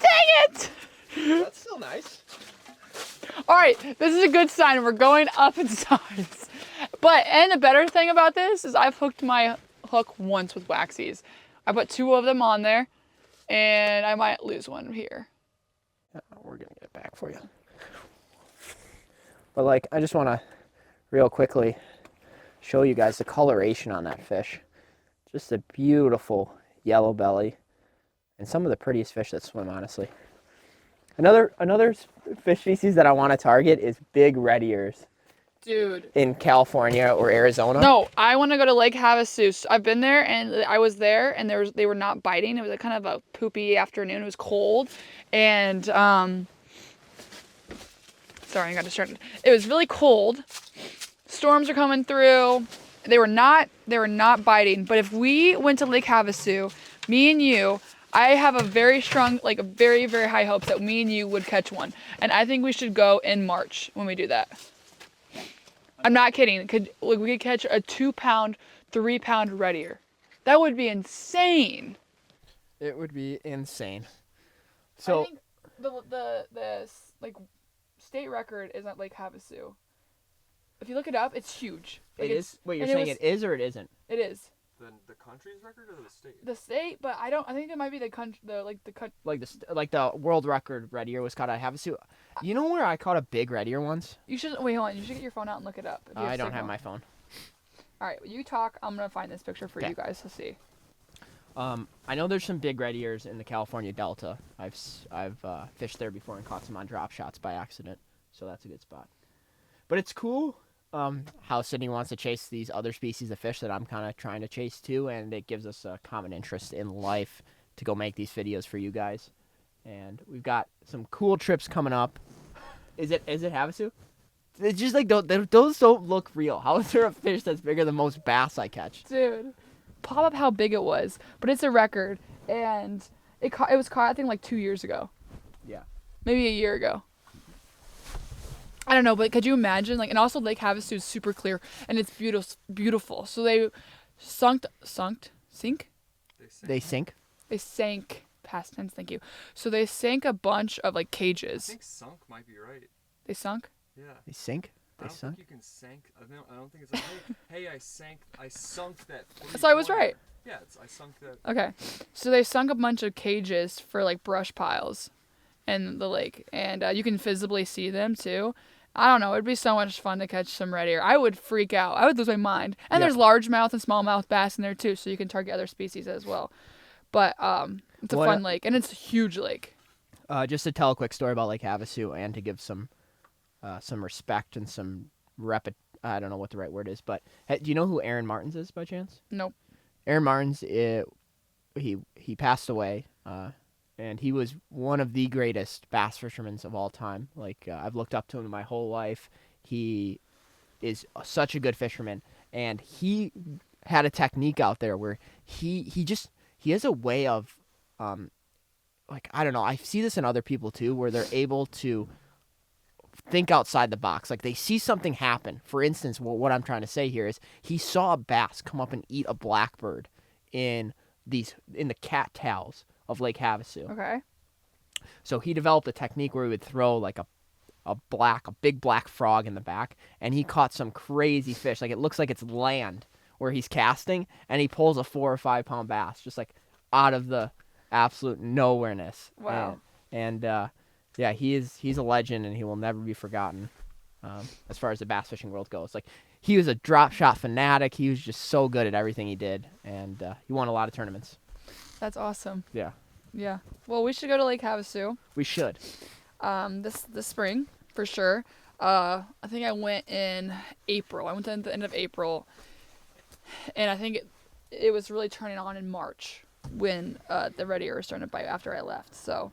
Dang it. that's still nice. All right, this is a good sign. We're going up in size. And the better thing about this is I've hooked my hook once with waxies. I put 2 of them on there, and I might lose one here. We're gonna get it back for you. But like, I just wanna real quickly show you guys the coloration on that fish. Just a beautiful yellow belly, and some of the prettiest fish that swim, honestly. Another fish species that I want to target is big red ears. Dude. In California or Arizona. No, I want to go to Lake Havasu. I've been there, and I was there, and they were not biting. It was a kind of a poopy afternoon. It was cold, and sorry, I got distracted. It was really cold. Storms are coming through. They were not biting. But if we went to Lake Havasu, me and you, I have a very strong, like a very, very high hopes that me and you would catch one. And I think we should go in March when we do that. I'm not kidding. We could catch a 2-pound, 3-pound red ear. That would be insane. It would be insane. So I think the like state record is at Lake Havasu. If you look it up, it's huge. Like it is. Wait, you're and saying it is or it isn't? It is. The country's record or the state? The state, but I think it might be the country. Like the world record red ear was caught at Havasu. You know where I caught a big red ear once? You should wait. Hold on. You should get your phone out and look it up. If you I don't have signal. my phone. All right, you talk. I'm gonna find this picture for Okay. you guys to see. I know there's some big red ears in the California Delta. I've fished there before and caught some on drop shots by accident, so that's a good spot. But it's cool how Sydney wants to chase these other species of fish that I'm kind of trying to chase too, and it gives us a common interest in life to go make these videos for you guys. And we've got some cool trips coming up. Is it Havasu? It's just like those don't look real. How is there a fish that's bigger than most bass I catch? Dude, pop up how big it was, but it's a record, and it was caught I think like 2 years ago. Yeah. Maybe a year ago. I don't know, but could you imagine? Like, and also Lake Havasu is super clear, and it's beautiful. So they sink. They sink. They sank. Past tense, thank you. So they sank a bunch of like I cages. think sunk might be right. They sunk. Yeah. They sink. I They don't sunk. think you can sank. I don't think it's like, hey, I sunk that. So I was 3-pointer. right. Yeah, I sunk that. Okay. So they sunk a bunch of cages for like brush piles in the lake, and you can visibly see them too. I don't know. It'd be so much fun to catch some red ear. I would freak out. I would lose my mind. And Yeah. there's largemouth and smallmouth bass in there too, so you can target other species as well. But it's a What- fun lake, and it's a huge lake. Just to tell a quick story about Lake Havasu and to give some respect and some I don't know what the right word is, but do you know who Aaron Martins is by chance? Nope. Aaron Martins, he passed away, and he was one of the greatest bass fishermen of all time. Like I've looked up to him my whole life. He is such a good fisherman, and he had a technique out there where he has a way of like, I don't know, I see this in other people too, where they're able to think outside the box. Like they see something happen. For instance, what I'm trying to say here is he saw a bass come up and eat a blackbird in the cattails of Lake Havasu. Okay. So he developed a technique where he would throw like a big black frog in the back, and he caught some crazy fish. Like it looks like it's land where he's casting, and he pulls a 4 or 5 pound bass just like out of the absolute nowhereness. Wow. And yeah, he's a legend, and he will never be forgotten as far as the bass fishing world goes. Like he was a drop shot fanatic. He was just so good at everything he did, and he won a lot of tournaments. That's awesome. Yeah, Yeah. Well, we should go to Lake Havasu we should. this spring for sure. I think I went in April. I went at the end of April, and I think it was really turning on in March when the red ear was starting to bite after I left. So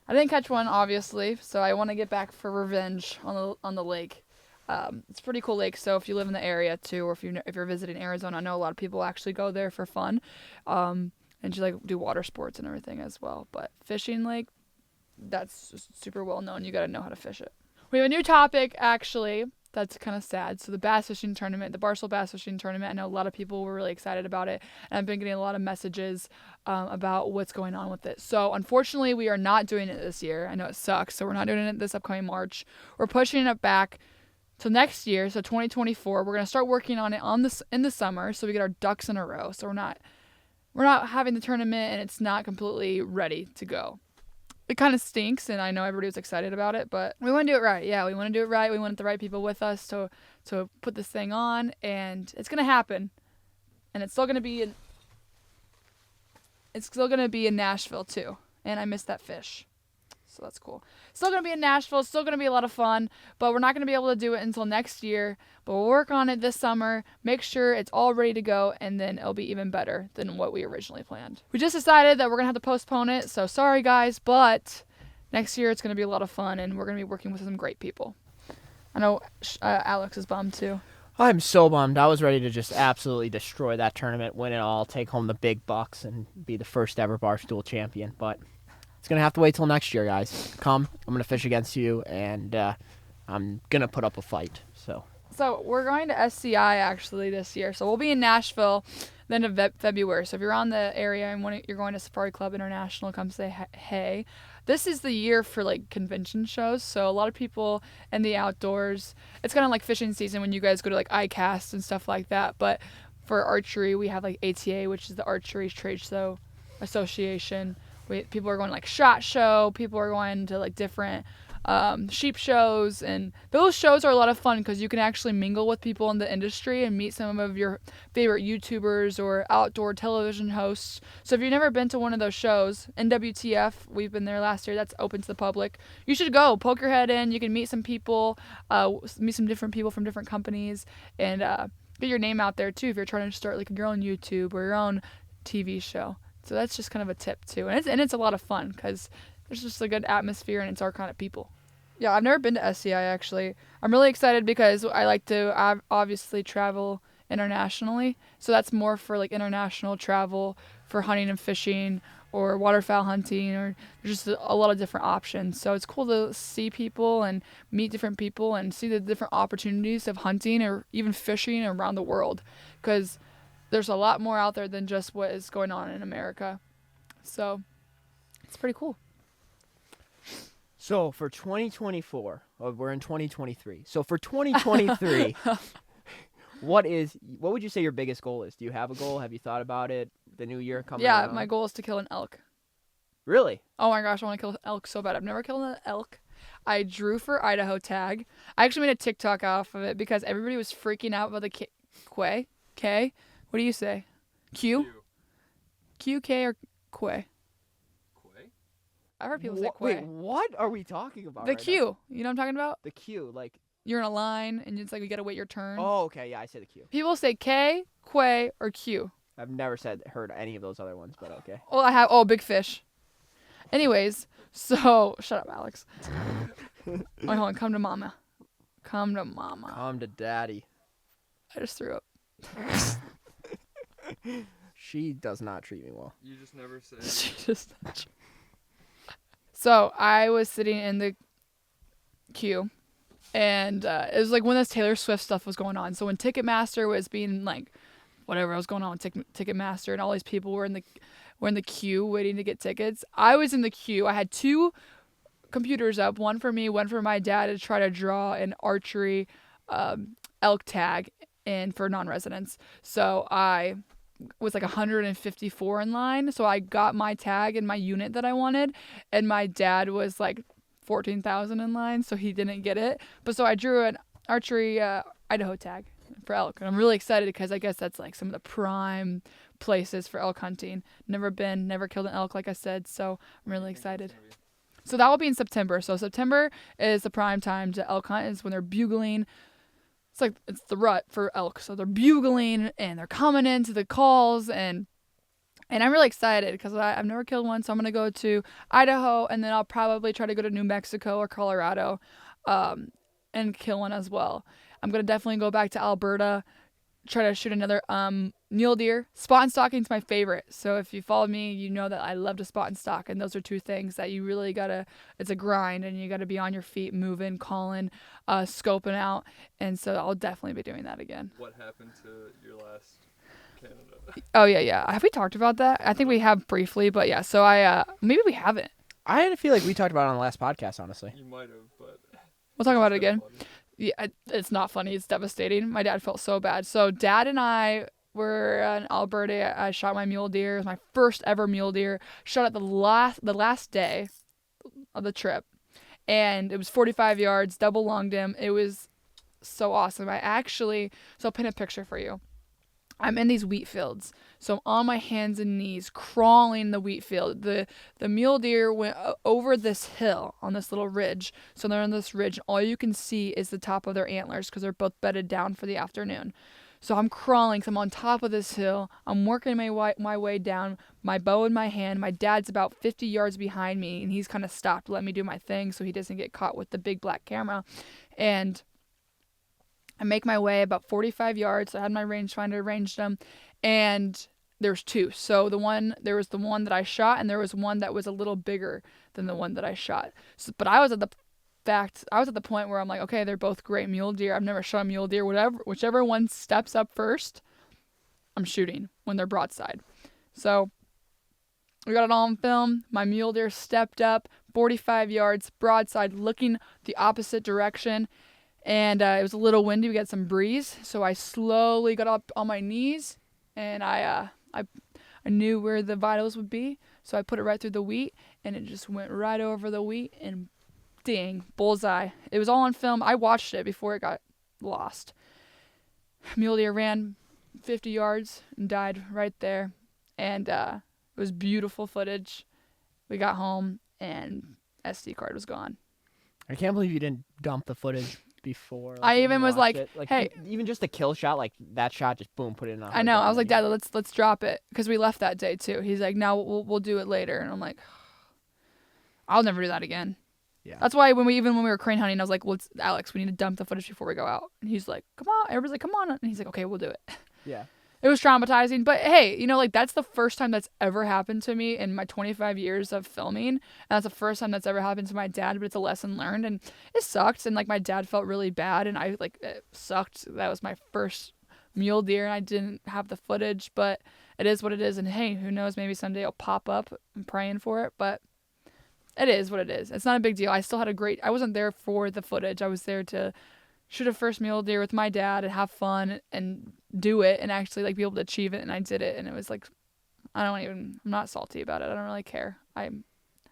I didn't catch one, obviously. So I want to get back for revenge on the lake. It's a pretty cool lake. So if you live in the area too, or if you're visiting Arizona, I know a lot of people actually go there for fun, and you like do water sports and everything as well. But fishing lake, that's just super well known. You got to know how to fish it. We have a new topic actually. That's kind of sad. So the bass fishing tournament, the Barstool Bass Fishing Tournament, I know a lot of people were really excited about it, and I've been getting a lot of messages about what's going on with it. So unfortunately, we are not doing it this year. I know it sucks. So we're not doing it this upcoming March. We're pushing it back to next year, so 2024. We're gonna start working on it in the summer, so we get our ducks in a row. So we're not having the tournament, and it's not completely ready to go. It kind of stinks, and I know everybody was excited about it, but we want to do it right. Yeah, we want to do it right. We want the right people with us to put this thing on, and it's gonna happen. And it's still gonna be in Nashville too. And I miss that fish, so that's cool. Still gonna be in Nashville. It's still gonna be a lot of fun, but we're not gonna be able to do it until next year. But we'll work on it this summer. Make sure it's all ready to go, and then it'll be even better than what we originally planned. We just decided that we're gonna have to postpone it. So sorry guys, but next year it's gonna be a lot of fun, and we're gonna be working with some great people. I know Alex is bummed too. I'm so bummed. I was ready to just absolutely destroy that tournament, win it all, take home the big bucks, and be the first ever Barstool champion. But it's going to have to wait till next year, guys. Come, I'm going to fish against you, and I'm going to put up a fight. So we're going to SCI actually this year. So we'll be in Nashville the end of February. So if you're on the area and you're going to Safari Club International, come say hey. This is the year for like convention shows. So a lot of people in the outdoors, it's kind of like fishing season when you guys go to like Outcasts and stuff like that. But for archery, we have like ATA, which is the Archery Trade Show Association. People are going to like SHOT Show. People are going to like different sheep shows, and those shows are a lot of fun because you can actually mingle with people in the industry and meet some of your favorite YouTubers or outdoor television hosts. So if you've never been to one of those shows, NWTF, we've been there last year, that's open to the public. You should go, poke your head in, you can meet some people, meet some different people from different companies, and get your name out there too if you're trying to start like your own YouTube or your own TV show. So that's just kind of a tip too, and it's a lot of fun because there's just a good atmosphere and it's our kind of people. Yeah, I've never been to SCI actually. I'm really excited because I like to obviously travel internationally. So that's more for like international travel for hunting and fishing or waterfowl hunting, or there's just a lot of different options. So it's cool to see people and meet different people and see the different opportunities of hunting or even fishing around the world, because there's a lot more out there than just what is going on in America. So it's pretty cool. So for 2024, we're in 2023. So for 2023, what would you say your biggest goal is? Do you have a goal? Have you thought about it? The new year coming around? My goal is to kill an elk. Really? Oh my gosh, I want to kill an elk so bad. I've never killed an elk. I drew for Idaho tag. I actually made a TikTok off of it because everybody was freaking out about the quay. K? What do you say? Q? Q, K, or quay? I've heard people say quay. Wait, what are we talking about? The right queue. now? You know what I'm talking about? The queue, like. You're in a line and it's like you gotta wait your turn. Oh, okay, yeah, I say the queue. People say K, quay, or Q. I've never heard any of those other ones, but okay. Oh, I have. Oh, big fish. Anyways, so shut up, Alex. Wait, hold on. Come to mama. Come to mama. Come to daddy. I just threw up. She does not treat me well. You just never say. She just. So I was sitting in the queue, and it was like when this Taylor Swift stuff was going on. So when Ticketmaster was being like, whatever was going on with Ticketmaster, and all these people were in the queue waiting to get tickets. I was in the queue. I had two computers up, one for me, one for my dad, to try to draw an archery elk tag and for non-residents. So I was like 154 in line. So I got my tag and my unit that I wanted, and my dad was like 14,000 in line, so he didn't get it. But so I drew an archery Idaho tag for elk, and I'm really excited because I guess that's like some of the prime places for elk hunting. Never killed an elk, like I said, so I'm really excited. So that will be in September. So September is the prime time to elk hunt, is when they're bugling. It's the rut for elk. So they're bugling and they're coming into the calls, and I'm really excited because I've never killed one. So I'm going to go to Idaho, and then I'll probably try to go to New Mexico or Colorado and kill one as well. I'm going to definitely go back to Alberta, try to shoot another mule deer. Spot and stalking is my favorite. So if you follow me, you know that I love to spot and stalk. And those are two things that you really it's a grind, and you got to be on your feet, moving, calling, scoping out. And so I'll definitely be doing that again. What happened to your last Canada? Oh, yeah. Have we talked about that? I think we have briefly, but yeah. So maybe we haven't. I had a feel like we talked about it on the last podcast, honestly. You might have, but we'll talk about it again. Funny. Yeah, it's not funny. It's devastating. My dad felt so bad. So Dad and I were in Alberta. I shot my mule deer. It was my first ever mule deer. Shot it the last day of the trip, and it was 45 yards, double lunged him. It was so awesome. So I'll paint a picture for you. I'm in these wheat fields. So I'm on my hands and knees crawling the wheat field. The mule deer went over this hill on this little ridge. So they're on this ridge. All you can see is the top of their antlers because they're both bedded down for the afternoon. So I'm crawling. So I'm on top of this hill. I'm working my way down, my bow in my hand. My dad's about 50 yards behind me, and he's kind of stopped to let me do my thing so he doesn't get caught with the big black camera. And I make my way about 45 yards. I had my rangefinder ranged them, and there's two. So there was the one that I shot, and there was one that was a little bigger than the one that I shot. So, but I was at the point where I'm like, okay, they're both great mule deer. I've never shot a mule deer. Whichever one steps up first, I'm shooting when they're broadside. So we got it all on film. My mule deer stepped up 45 yards broadside, looking the opposite direction. And it was a little windy. We got some breeze. So I slowly got up on my knees, and I knew where the vitals would be. So I put it right through the wheat, and it just went right over the wheat and ding, bullseye. It was all on film. I watched it before it got lost. Mule deer ran 50 yards and died right there. And it was beautiful footage. We got home and SD card was gone. I can't believe you didn't dump the footage before. I when even you was watched like, it. hey. Even just a kill shot, like that shot, just boom, put it in. I know. I was like, Dad, let's drop it because we left that day too. He's like, no, we'll do it later. And I'm like, I'll never do that again. Yeah. That's why when we were crane hunting, I was like, Alex, we need to dump the footage before we go out. And he's like, come on. Everybody's like, come on. And he's like, okay, we'll do it. Yeah. It was traumatizing, but hey, like that's the first time that's ever happened to me in my 25 years of filming, and that's the first time that's ever happened to my dad. But it's a lesson learned, and it sucked, and like my dad felt really bad, and I like it sucked. That was my first mule deer, and I didn't have the footage, but it is what it is. And hey, who knows? Maybe someday it'll pop up. I'm praying for it, but it is what it is. It's not a big deal. I still had I wasn't there for the footage. I was there to shoot a first mule deer with my dad and have fun and do it and actually like be able to achieve it. And I did it. And it was like, I'm not salty about it. I don't really care. I'm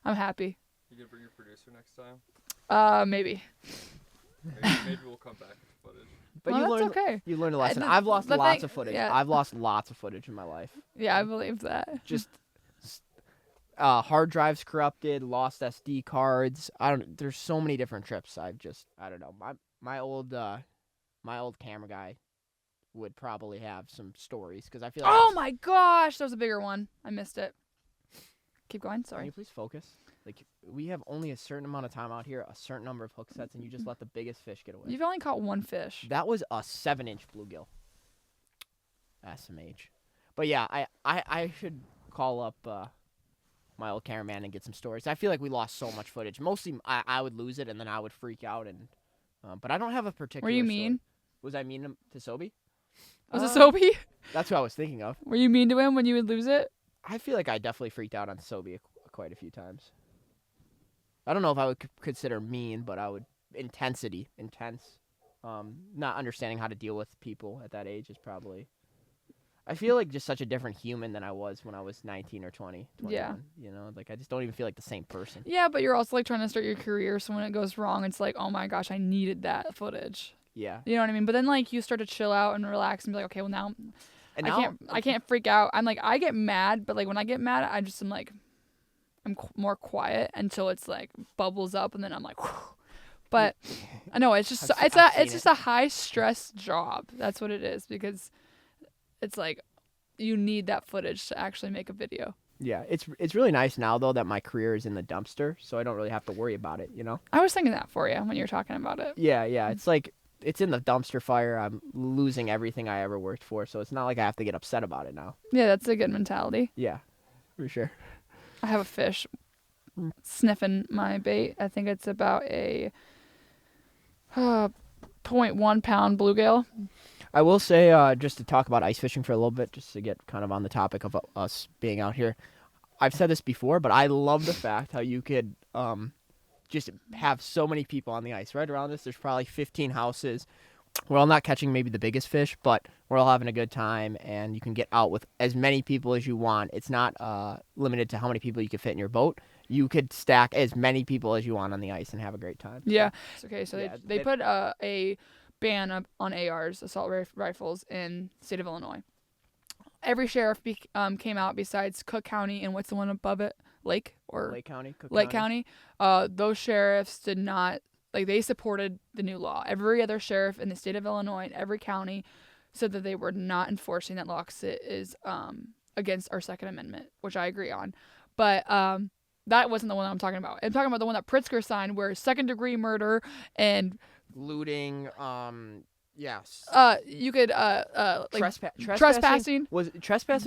happy. You gonna bring your producer next time? Maybe. Maybe we'll come back with the footage. But Well, you that's learned. okay. You learned a lesson. the- I've lost the lots thing- of footage. yeah. I've lost lots of footage in my life. Yeah, I believe that. Just hard drives corrupted, lost SD cards. There's so many different trips. I don't know. My old camera guy would probably have some stories because I feel like. Oh my gosh, that was a bigger one. I missed it. Keep going. Can Sorry. you please focus? Like we have only a certain amount of time out here, a certain number of hook sets, and you just let the biggest fish get away. You've only caught one fish. That was a 7-inch bluegill. SMH. But yeah, I should call up my old cameraman and get some stories. I feel like we lost so much footage. Mostly I would lose it and then I would freak out and but I don't have a particular Were you story. mean? Was I mean to Sobe? Was it Sobe? That's what I was thinking of. Were you mean to him when you would lose it? I feel like I definitely freaked out on Sobe quite a few times. I don't know if I would consider mean, but I would intense. Not understanding how to deal with people at that age is probably. I feel like just such a different human than I was when I was 19 or 20. 21, Yeah. You know, like I just don't even feel like the same person. Yeah, but you're also like trying to start your career, so when it goes wrong, it's like, oh my gosh, I needed that footage. Yeah. You know what I mean? But then like you start to chill out and relax and be like, okay, well now, And I now I can't freak out. I'm like, I get mad, but like when I get mad, I just am like, I'm more quiet until it's like bubbles up, and then I'm like, whew. But I know it's just I've it's seen just a high stress job. That's what it is, because it's like you need that footage to actually make a video. Yeah, it's really nice now though that my career is in the dumpster, so I don't really have to worry about it, you know? I was thinking that for you when you were talking about it. Yeah, it's like it's in the dumpster fire. I'm losing everything I ever worked for, so it's not like I have to get upset about it now. Yeah, that's a good mentality. Yeah, for sure. I have a fish sniffing my bait. I think it's about a 0.1 pound bluegill. I will say, just to talk about ice fishing for a little bit, just to get kind of on the topic of us being out here. I've said this before, but I love the fact how you could just have so many people on the ice. Right around us, there's probably 15 houses. We're all not catching maybe the biggest fish, but we're all having a good time, and you can get out with as many people as you want. It's not limited to how many people you can fit in your boat. You could stack as many people as you want on the ice and have a great time. Yeah. Okay, so Yeah, they put a ban on ARs, assault rifles, in the state of Illinois. Every sheriff came out besides Cook County and what's the one above it? Lake County, Cook Lake County. Those sheriffs did not, like, they supported the new law. Every other sheriff in the state of Illinois, in every county, said that they were not enforcing that law because it is against our Second Amendment, which I agree on. But that wasn't the one I'm talking about. I'm talking about the one that Pritzker signed, where second-degree murder and looting. Yes. you could like Trespassing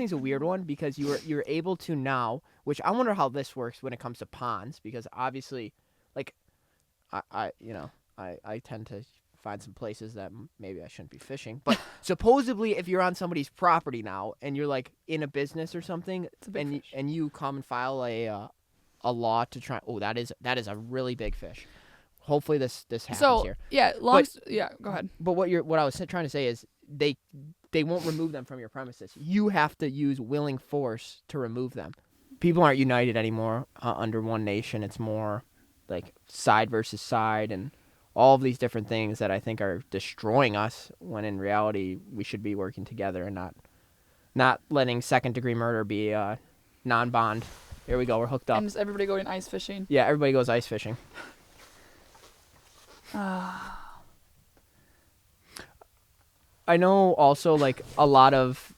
is a weird one because you're able to now, which I wonder how this works when it comes to ponds, because obviously, like, I tend to find some places that maybe I shouldn't be fishing, but supposedly if you're on somebody's property now and you're like in a business or something, It's a big fish. and you come and file a law to try. Oh, that is a really big fish. Hopefully this happens so here. yeah, go ahead. But what I was trying to say is they won't remove them from your premises. You have to use willing force to remove them. People aren't united anymore under one nation. It's more like side versus side and all of these different things that I think are destroying us when in reality we should be working together and not letting second degree murder be non-bond. Here we go. We're hooked up. And just everybody going ice fishing. Yeah, everybody goes ice fishing. I know also like a lot of,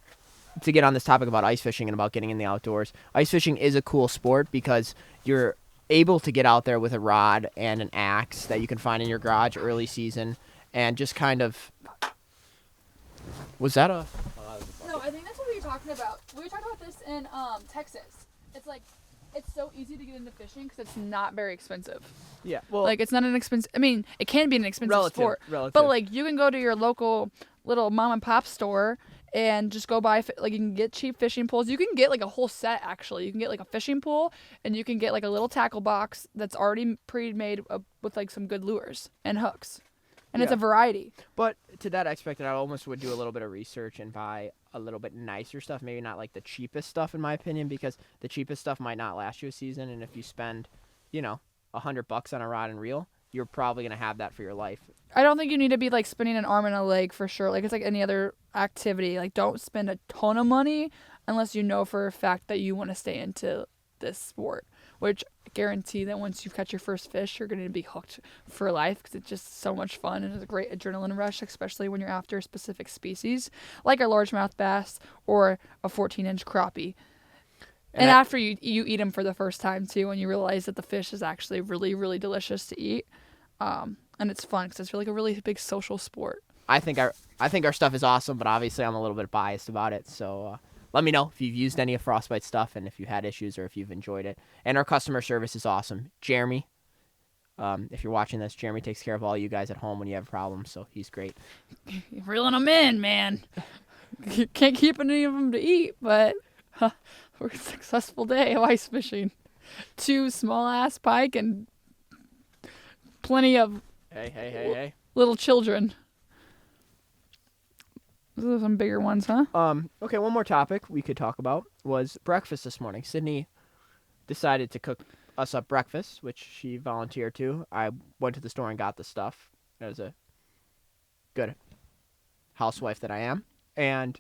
to get on this topic about ice fishing and about getting in the outdoors, ice fishing is a cool sport because you're able to get out there with a rod and an axe that you can find in your garage early season and just kind of, was that a? No, I think that's what we were talking about. We were talking about this in Texas. It's like, it's so easy to get into fishing because it's not very expensive. Yeah, well, Like, it's not an expensive, I mean, it can be an expensive sport. relative. But, like, you can go to your local little mom and pop store and just go buy, like, you can get cheap fishing poles. You can get, like, a whole set, actually. You can get, like, a fishing pole, and you can get, like, a little tackle box that's already pre-made with, like, some good lures and hooks. And it's Yeah. a variety. But to that aspect, I almost would do a little bit of research and buy a little bit nicer stuff. Maybe not like the cheapest stuff, in my opinion, because the cheapest stuff might not last you a season. And if you spend, $100 on a rod and reel, you're probably gonna have that for your life. I don't think you need to be, like, spending an arm and a leg for sure. Like, it's like any other activity. Like, don't spend a ton of money unless you know for a fact that you want to stay into this sport, which I guarantee that once you catch your first fish, you're going to be hooked for life because it's just so much fun and it's a great adrenaline rush, especially when you're after a specific species, like a largemouth bass or a 14-inch crappie. And after you eat them for the first time, too, and you realize that the fish is actually really, really delicious to eat. And it's fun because it's really a really big social sport. I think our stuff is awesome, but obviously I'm a little bit biased about it. So let me know if you've used any of Frostbite stuff and if you had issues or if you've enjoyed it. And our customer service is awesome. Jeremy, if you're watching this, Jeremy takes care of all you guys at home when you have problems, so he's great. You're reeling them in, man. You can't keep any of them to eat, but we're a successful day of ice fishing. 2 small-ass pike and plenty of Hey. little children. Those are some bigger ones, huh? Okay, one more topic we could talk about was breakfast this morning. Sydney decided to cook us up breakfast, which she volunteered to. I went to the store and got the stuff as a good housewife that I am. And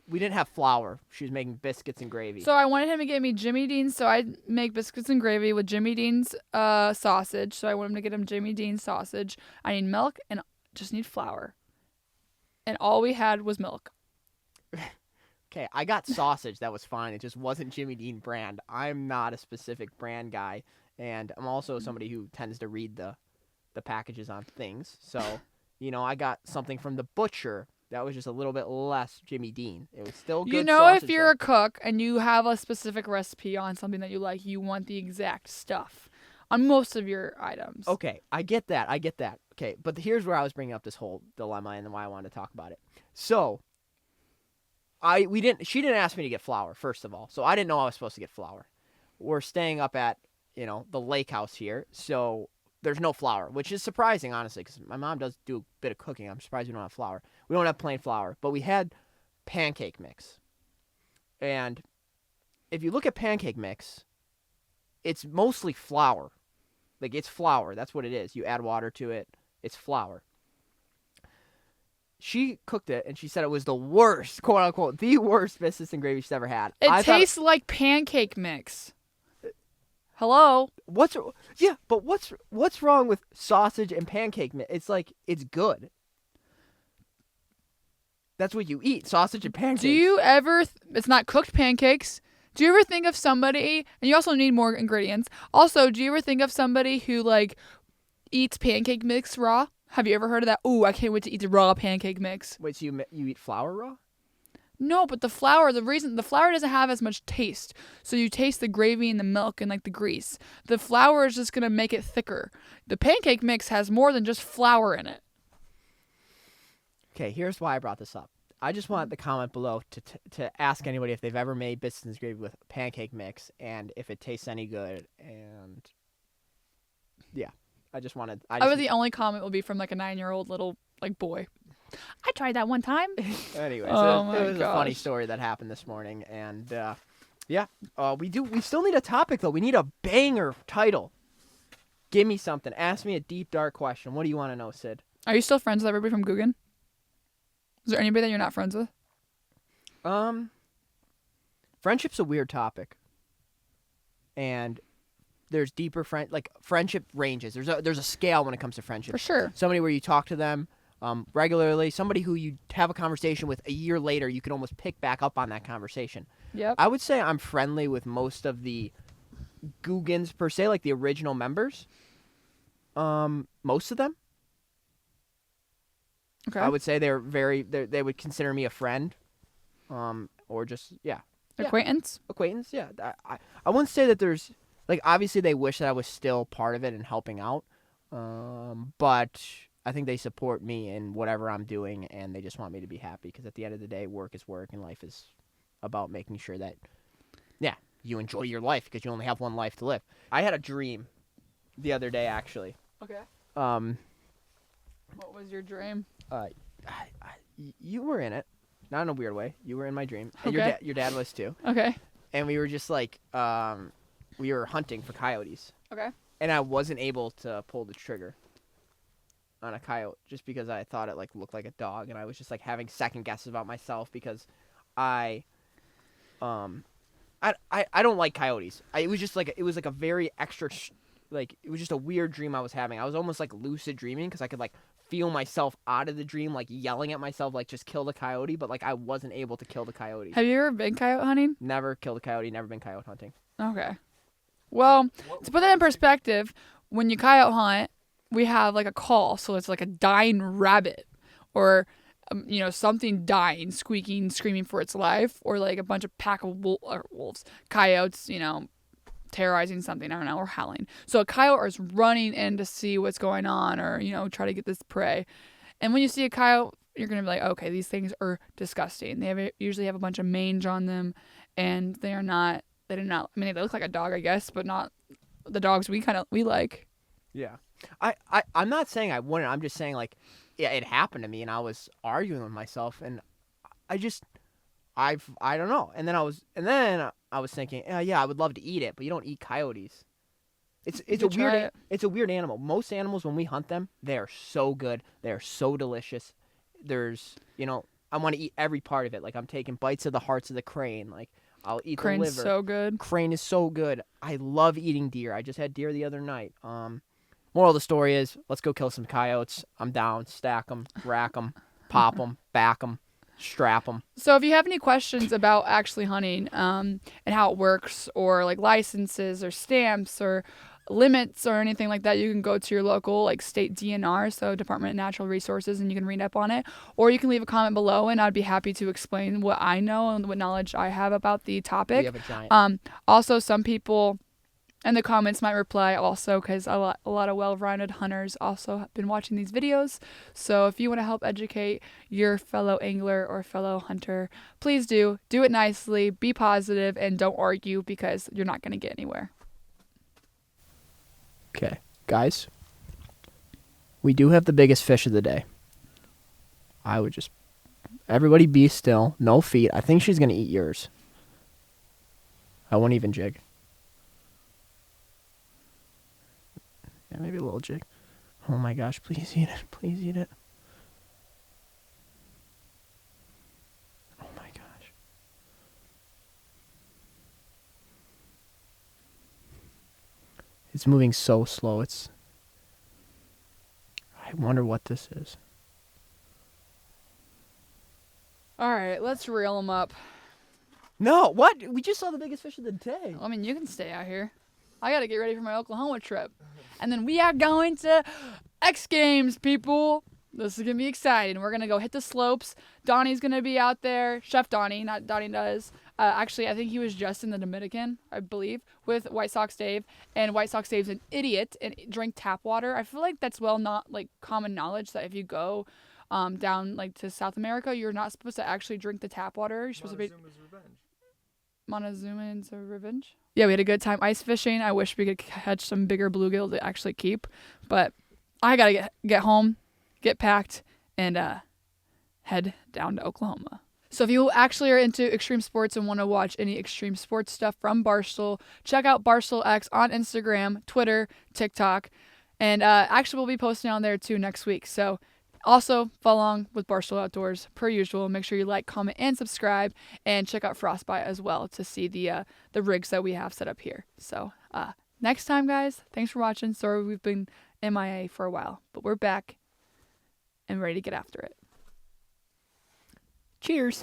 we didn't have flour. She was making biscuits and gravy. So I wanted him to get me Jimmy Dean's, so I make biscuits and gravy with Jimmy Dean's sausage. So I want him to get him Jimmy Dean's sausage. I need milk and just need flour. And all we had was milk. Okay, I got sausage. That was fine. It just wasn't Jimmy Dean brand. I'm not a specific brand guy, and I'm also somebody who tends to read the packages on things. So, I got something from the butcher that was just a little bit less Jimmy Dean. It was still good sausage, If you're a cook and you have a specific recipe on something that you like, you want the exact stuff on most of your items. Okay, I get that. Okay, but here's where I was bringing up this whole dilemma and why I wanted to talk about it. So, she didn't ask me to get flour, first of all. So I didn't know I was supposed to get flour. We're staying up at, the lake house here. So there's no flour, which is surprising, honestly, because my mom does do a bit of cooking. I'm surprised we don't have flour. We don't have plain flour, but we had pancake mix. And if you look at pancake mix, it's mostly flour. Like, it's flour. That's what it is. You add water to it. It's flour. She cooked it, and she said it was the worst, quote unquote, the worst biscuits and gravy she's ever had. It tastes like pancake mix. Hello? What's wrong with sausage and pancake mix? It's like, it's good. That's what you eat, sausage and pancakes. Do you ever, it's not cooked pancakes. Do you ever think of somebody, and you also need more ingredients. Also, do you ever think of somebody who, like, eats pancake mix raw? Have you ever heard of that? Ooh, I can't wait to eat the raw pancake mix. Wait, so you eat flour raw? No, but the flour doesn't have as much taste. So you taste the gravy and the milk and, like, the grease. The flour is just going to make it thicker. The pancake mix has more than just flour in it. Okay, here's why I brought this up. I just want the comment below to ask anybody if they've ever made biscuits and gravy with pancake mix and if it tastes any good. And yeah, I bet the only comment will be from, like, a 9-year-old little, like, boy. I tried that one time. Anyways, Oh it was my a funny gosh. story that happened this morning, and Yeah. We still need a topic though. We need a banger title. Give me something. Ask me a deep, dark question. What do you want to know, Sid? Are you still friends with everybody from Guggen? Is there anybody that you're not friends with? Friendship's a weird topic. And there's deeper friendship ranges. There's a scale when it comes to friendship. For sure. Somebody where you talk to them regularly, somebody who you have a conversation with a year later, you can almost pick back up on that conversation. Yep. I would say I'm friendly with most of the Guggens per se, like the original members. Most of them. Okay. I would say they would consider me a friend, or just Acquaintance? acquaintance. Yeah, I wouldn't say that there's like obviously they wish that I was still part of it and helping out, but I think they support me in whatever I'm doing and they just want me to be happy because at the end of the day, work is work and life is about making sure that you enjoy your life because you only have one life to live. I had a dream the other day actually. Okay. Um, What was your dream? you were in it, not in a weird way. You were in my dream. And Okay. your dad was too. Okay. And we were just like, we were hunting for coyotes. Okay. And I wasn't able to pull the trigger on a coyote just because I thought it like looked like a dog, and I was just like having second guesses about myself because I don't like coyotes. It was just like a very extra, like it was just a weird dream I was having. I was almost like lucid dreaming because I could like feel myself out of the dream, like yelling at myself, like just kill the coyote, but like I wasn't able to kill the coyote. Have you ever been coyote hunting? Never killed a coyote. Never been coyote hunting. Okay. Well, to put that in perspective, when you coyote hunt, we have like a call, so it's like a dying rabbit, or something dying, squeaking, screaming for its life, or like a bunch of pack of wolves, coyotes, terrorizing something, I don't know, or howling. So a coyote is running in to see what's going on, or try to get this prey. And when you see a coyote, you're gonna be like, okay, these things are disgusting. They usually have a bunch of mange on them, and they do not. I mean, they look like a dog, I guess, but not the dogs we like. Yeah. I'm not saying I wouldn't. I'm just saying like, yeah, it happened to me, and I was arguing with myself, and I don't know. And then I was thinking, yeah, I would love to eat it, but you don't eat coyotes. It's a weird animal. Most animals when we hunt them, they are so good. They are so delicious. There's I want to eat every part of it. Like I'm taking bites of the hearts of the crane. Like I'll eat the liver. Crane's so good. Crane is so good. I love eating deer. I just had deer the other night. Moral of the story is, let's go kill some coyotes. I'm down. Stack them, rack them, pop them, back them, strap them. So if you have any questions about actually hunting and how it works, or like licenses or stamps or limits or anything like that, you can go to your local like state DNR, so Department of Natural Resources, and you can read up on it, or you can leave a comment below and I'd be happy to explain what I know and what knowledge I have about the topic. We have a giant. Also, some people in the comments might reply also, because a lot of well-rounded hunters also have been watching these videos. So if you want to help educate your fellow angler or fellow hunter, please do it nicely, be positive, and don't argue, because you're not going to get anywhere. Okay, guys, we do have the biggest fish of the day. Everybody be still, no feet. I think she's going to eat yours. I won't even jig. Yeah, maybe a little jig. Oh my gosh, please eat it. Please eat it. Oh my gosh. It's moving so slow. I wonder what this is. All right, let's reel them up. No, what? We just saw the biggest fish of the day. I mean, you can stay out here. I got to get ready for my Oklahoma trip. And then we are going to X Games, people. This is going to be exciting. We're going to go hit the slopes. Donnie's going to be out there. Chef Donnie, not Donnie Does. Actually, I think he was just in the Dominican, I believe, with White Sox Dave. And White Sox Dave's an idiot and drink tap water. I feel like that's not like common knowledge that if you go down like to South America, you're not supposed to actually drink the tap water. You're supposed to be Montezuma's revenge. Yeah, we had a good time ice fishing. I wish we could catch some bigger bluegill to actually keep, but I gotta get home, get packed, and head down to Oklahoma. So if you actually are into extreme sports and want to watch any extreme sports stuff from Barstool, check out Barstool X on Instagram, Twitter, TikTok, and actually we'll be posting on there too next week. So also follow along with Barstool Outdoors per usual. Make sure you like, comment, and subscribe, and check out Frostbite as well to see the rigs that we have set up here. So next time, guys, thanks for watching. Sorry we've been MIA for a while, but we're back and ready to get after it. Cheers.